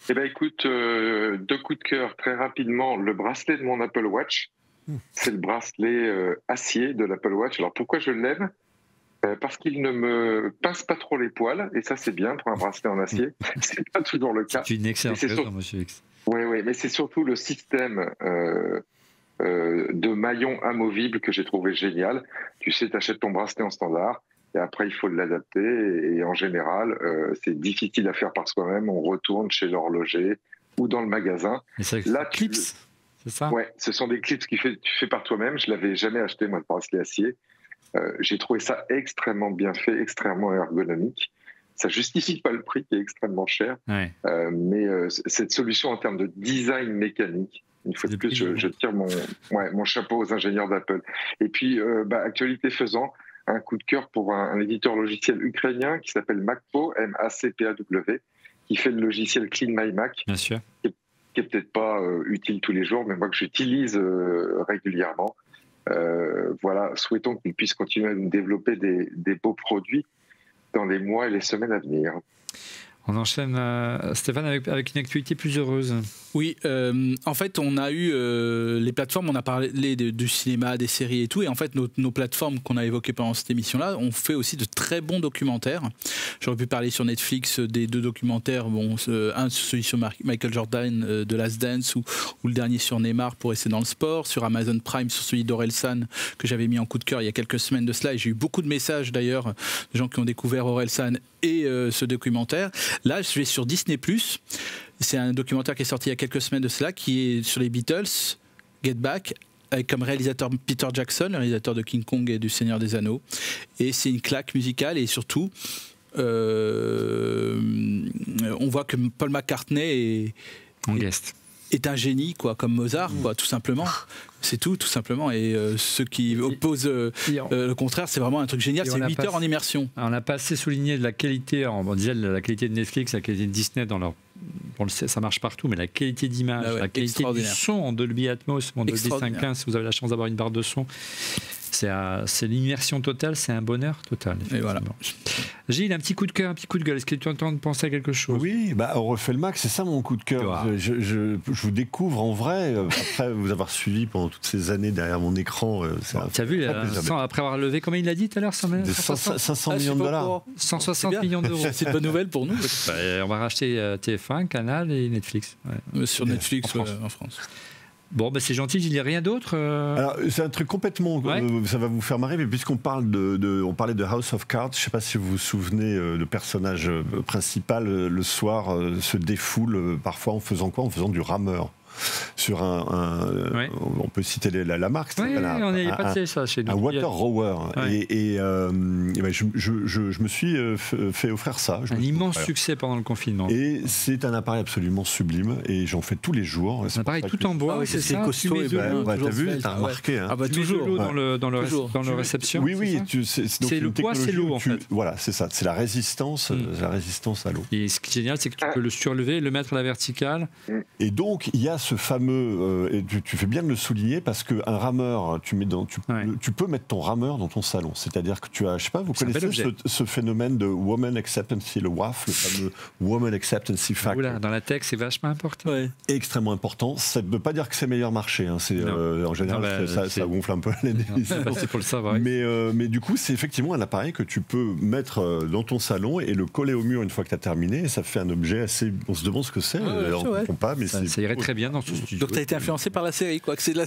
Eh bien, écoute, 2 coups de cœur très rapidement. Le bracelet de mon Apple Watch, c'est le bracelet acier de l'Apple Watch. Alors, pourquoi je l'aime ? Parce qu'il ne me pince pas trop les poils, et ça, c'est bien pour un bracelet en acier. C'est pas toujours le cas. C'est une excellente raison, Monsieur X. Oui, mais c'est surtout le système de maillon amovible que j'ai trouvé génial. Tu sais, tu achètes ton bracelet en standard et après il faut l'adapter et en général c'est difficile à faire par soi-même. On retourne chez l'horloger ou dans le magasin. Et c'est là, clips, c'est ça ? Ouais, ce sont des clips que tu fais par toi-même. Je l'avais jamais acheté moi, le bracelet acier. J'ai trouvé ça extrêmement bien fait, extrêmement ergonomique. Ça justifie pas le prix qui est extrêmement cher, mais cette solution en termes de design mécanique, une fois de plus, je tire mon chapeau aux ingénieurs d'Apple. Et puis, actualité faisant, un coup de cœur pour un éditeur logiciel ukrainien qui s'appelle Macpo, M-A-C-P-A-W, qui fait le logiciel Clean My Mac, bien sûr, qui est peut-être pas utile tous les jours, mais moi que j'utilise régulièrement. Voilà, souhaitons qu'il puisse continuer à nous développer des beaux produits dans les mois et les semaines à venir. On enchaîne, Stéphane, avec une actualité plus heureuse. Oui, en fait, on a eu les plateformes, on a parlé du cinéma, des séries et tout, et en fait, nos plateformes qu'on a évoquées pendant cette émission-là ont fait aussi de très bons documentaires. J'aurais pu parler sur Netflix des 2 documentaires, celui sur Michael Jordan de Last Dance, ou le dernier sur Neymar pour rester dans le sport, sur Amazon Prime, sur celui d'Orelsan, que j'avais mis en coup de cœur il y a quelques semaines de cela, et j'ai eu beaucoup de messages d'ailleurs, de gens qui ont découvert Orelsan et ce documentaire. Là, je vais sur Disney+. C'est un documentaire qui est sorti il y a quelques semaines de cela, qui est sur les Beatles, Get Back, avec comme réalisateur Peter Jackson, le réalisateur de King Kong et du Seigneur des Anneaux. Et c'est une claque musicale, et surtout, on voit que Paul McCartney est un génie, quoi, comme Mozart, quoi, tout simplement. C'est tout simplement. Et ceux qui opposent le contraire, c'est vraiment un truc génial. C'est 8 heures en immersion. On n'a pas assez souligné de la qualité, on disait la qualité de Netflix, la qualité de Disney dans leur... ça marche partout, mais la qualité d'image, la qualité du son en Dolby Atmos, en Dolby 5.1, si vous avez la chance d'avoir une barre de son, C'est l'immersion totale, c'est un bonheur total. Et voilà. Gilles, un petit coup de cœur, un petit coup de gueule. Est-ce que tu entends penser à quelque chose? Oui, on refait le Mac, c'est ça mon coup de cœur. Je vous découvre en vrai, après vous avoir suivi pendant toutes ces années derrière mon écran. Tu as vu, après avoir levé, comment il l'a dit tout à l'heure, 500 millions de dollars. 160 millions d'euros. C'est une bonne nouvelle pour nous. On va racheter TF1, Canal et Netflix. Ouais. Sur Netflix en France. Bon, c'est gentil, il n'y a rien d'autre Alors, c'est un truc complètement... ça va vous faire marrer, mais puisqu'on parle on parlait de House of Cards, je ne sais pas si vous vous souvenez, le personnage principal, le soir, se défoule parfois en faisant quoi? En faisant du rameur. Sur on peut citer la marque. Oui, on n'est pas de ça chez nous. Un water rower. Ouais. Je me suis fait offrir ça. Un immense succès pendant le confinement. Et c'est un appareil absolument sublime et j'en fais tous les jours. Un appareil tout en bois, c'est ça. Costaud. T'as vu, t'as remarqué. Toujours dans le réception. Oui, c'est le poids, c'est l'eau en fait. Voilà, c'est ça. C'est la résistance à l'eau. Et ce qui est génial, c'est que tu peux le surlever, le mettre à la verticale. Et donc, il y a ce fameux, et tu fais bien de le souligner, parce qu'un rameur, tu peux mettre ton rameur dans ton salon. C'est-à-dire que tu as, je sais pas, vous connaissez ce phénomène de Woman Acceptance, le WAF, le fameux Woman Acceptance Factor. Oula, dans la tech, c'est vachement important. Ouais. Extrêmement important. Ça ne veut pas dire que c'est meilleur marché. Hein. En général, ça gonfle un peu les c'est pour le savoir. Mais du coup, c'est effectivement un appareil que tu peux mettre dans ton salon et le coller au mur une fois que tu as terminé. Et ça fait un objet assez... On se demande ce que c'est. On ne comprend pas, mais ça irait très bien dans ce studio. Donc tu as été influencé par la série, quoi, que c'est de la...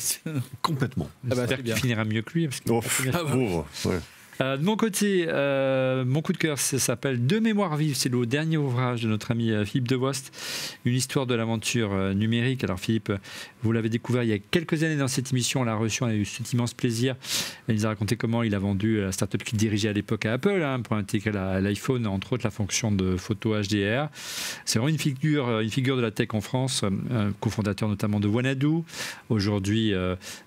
Complètement. J'espère que tu finiras mieux que lui. Parce que de mon côté, mon coup de cœur, ça s'appelle De mémoire vive. C'est le dernier ouvrage de notre ami Philippe Devost, une histoire de l'aventure numérique. Alors Philippe, vous l'avez découvert il y a quelques années dans cette émission, on l'a reçu, on a eu cet immense plaisir. Il nous a raconté comment il a vendu la start-up qu'il dirigeait à l'époque à Apple, pour intégrer l'iPhone, entre autres la fonction de photo HDR. C'est vraiment une figure de la tech en France, cofondateur notamment de Wanadoo, aujourd'hui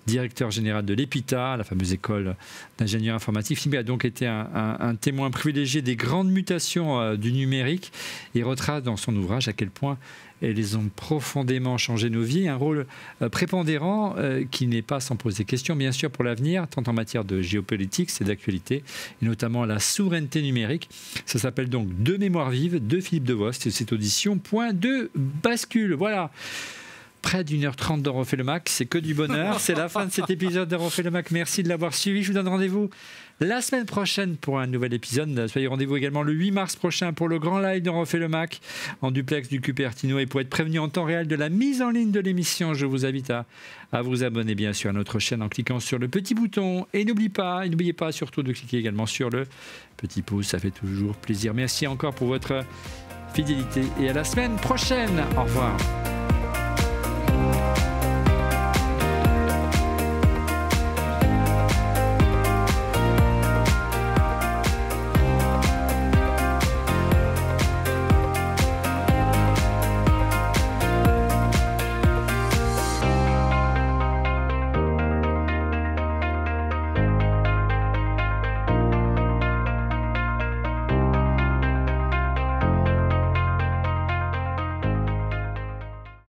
directeur général de l'EPITA, la fameuse école d'ingénieurs informatiques. Philippe a donc été un témoin privilégié des grandes mutations du numérique et retrace dans son ouvrage à quel point elles ont profondément changé nos vies, un rôle prépondérant qui n'est pas sans poser question, bien sûr, pour l'avenir, tant en matière de géopolitique, c'est d'actualité, et notamment la souveraineté numérique. Ça s'appelle donc De mémoire vive de Philippe Devost, et cette audition, point de bascule. Voilà. Près d'1h30 de Refait le Mac, c'est que du bonheur. C'est la fin de cet épisode de Refait le Mac. Merci de l'avoir suivi. Je vous donne rendez-vous la semaine prochaine pour un nouvel épisode. Soyez rendez-vous également le 8 mars prochain pour le grand live de Refait le Mac en duplex du Cupertino. Et pour être prévenu en temps réel de la mise en ligne de l'émission, je vous invite à vous abonner bien sûr à notre chaîne en cliquant sur le petit bouton. Et n'oubliez pas surtout de cliquer également sur le petit pouce. Ça fait toujours plaisir. Merci encore pour votre fidélité et à la semaine prochaine. Au revoir.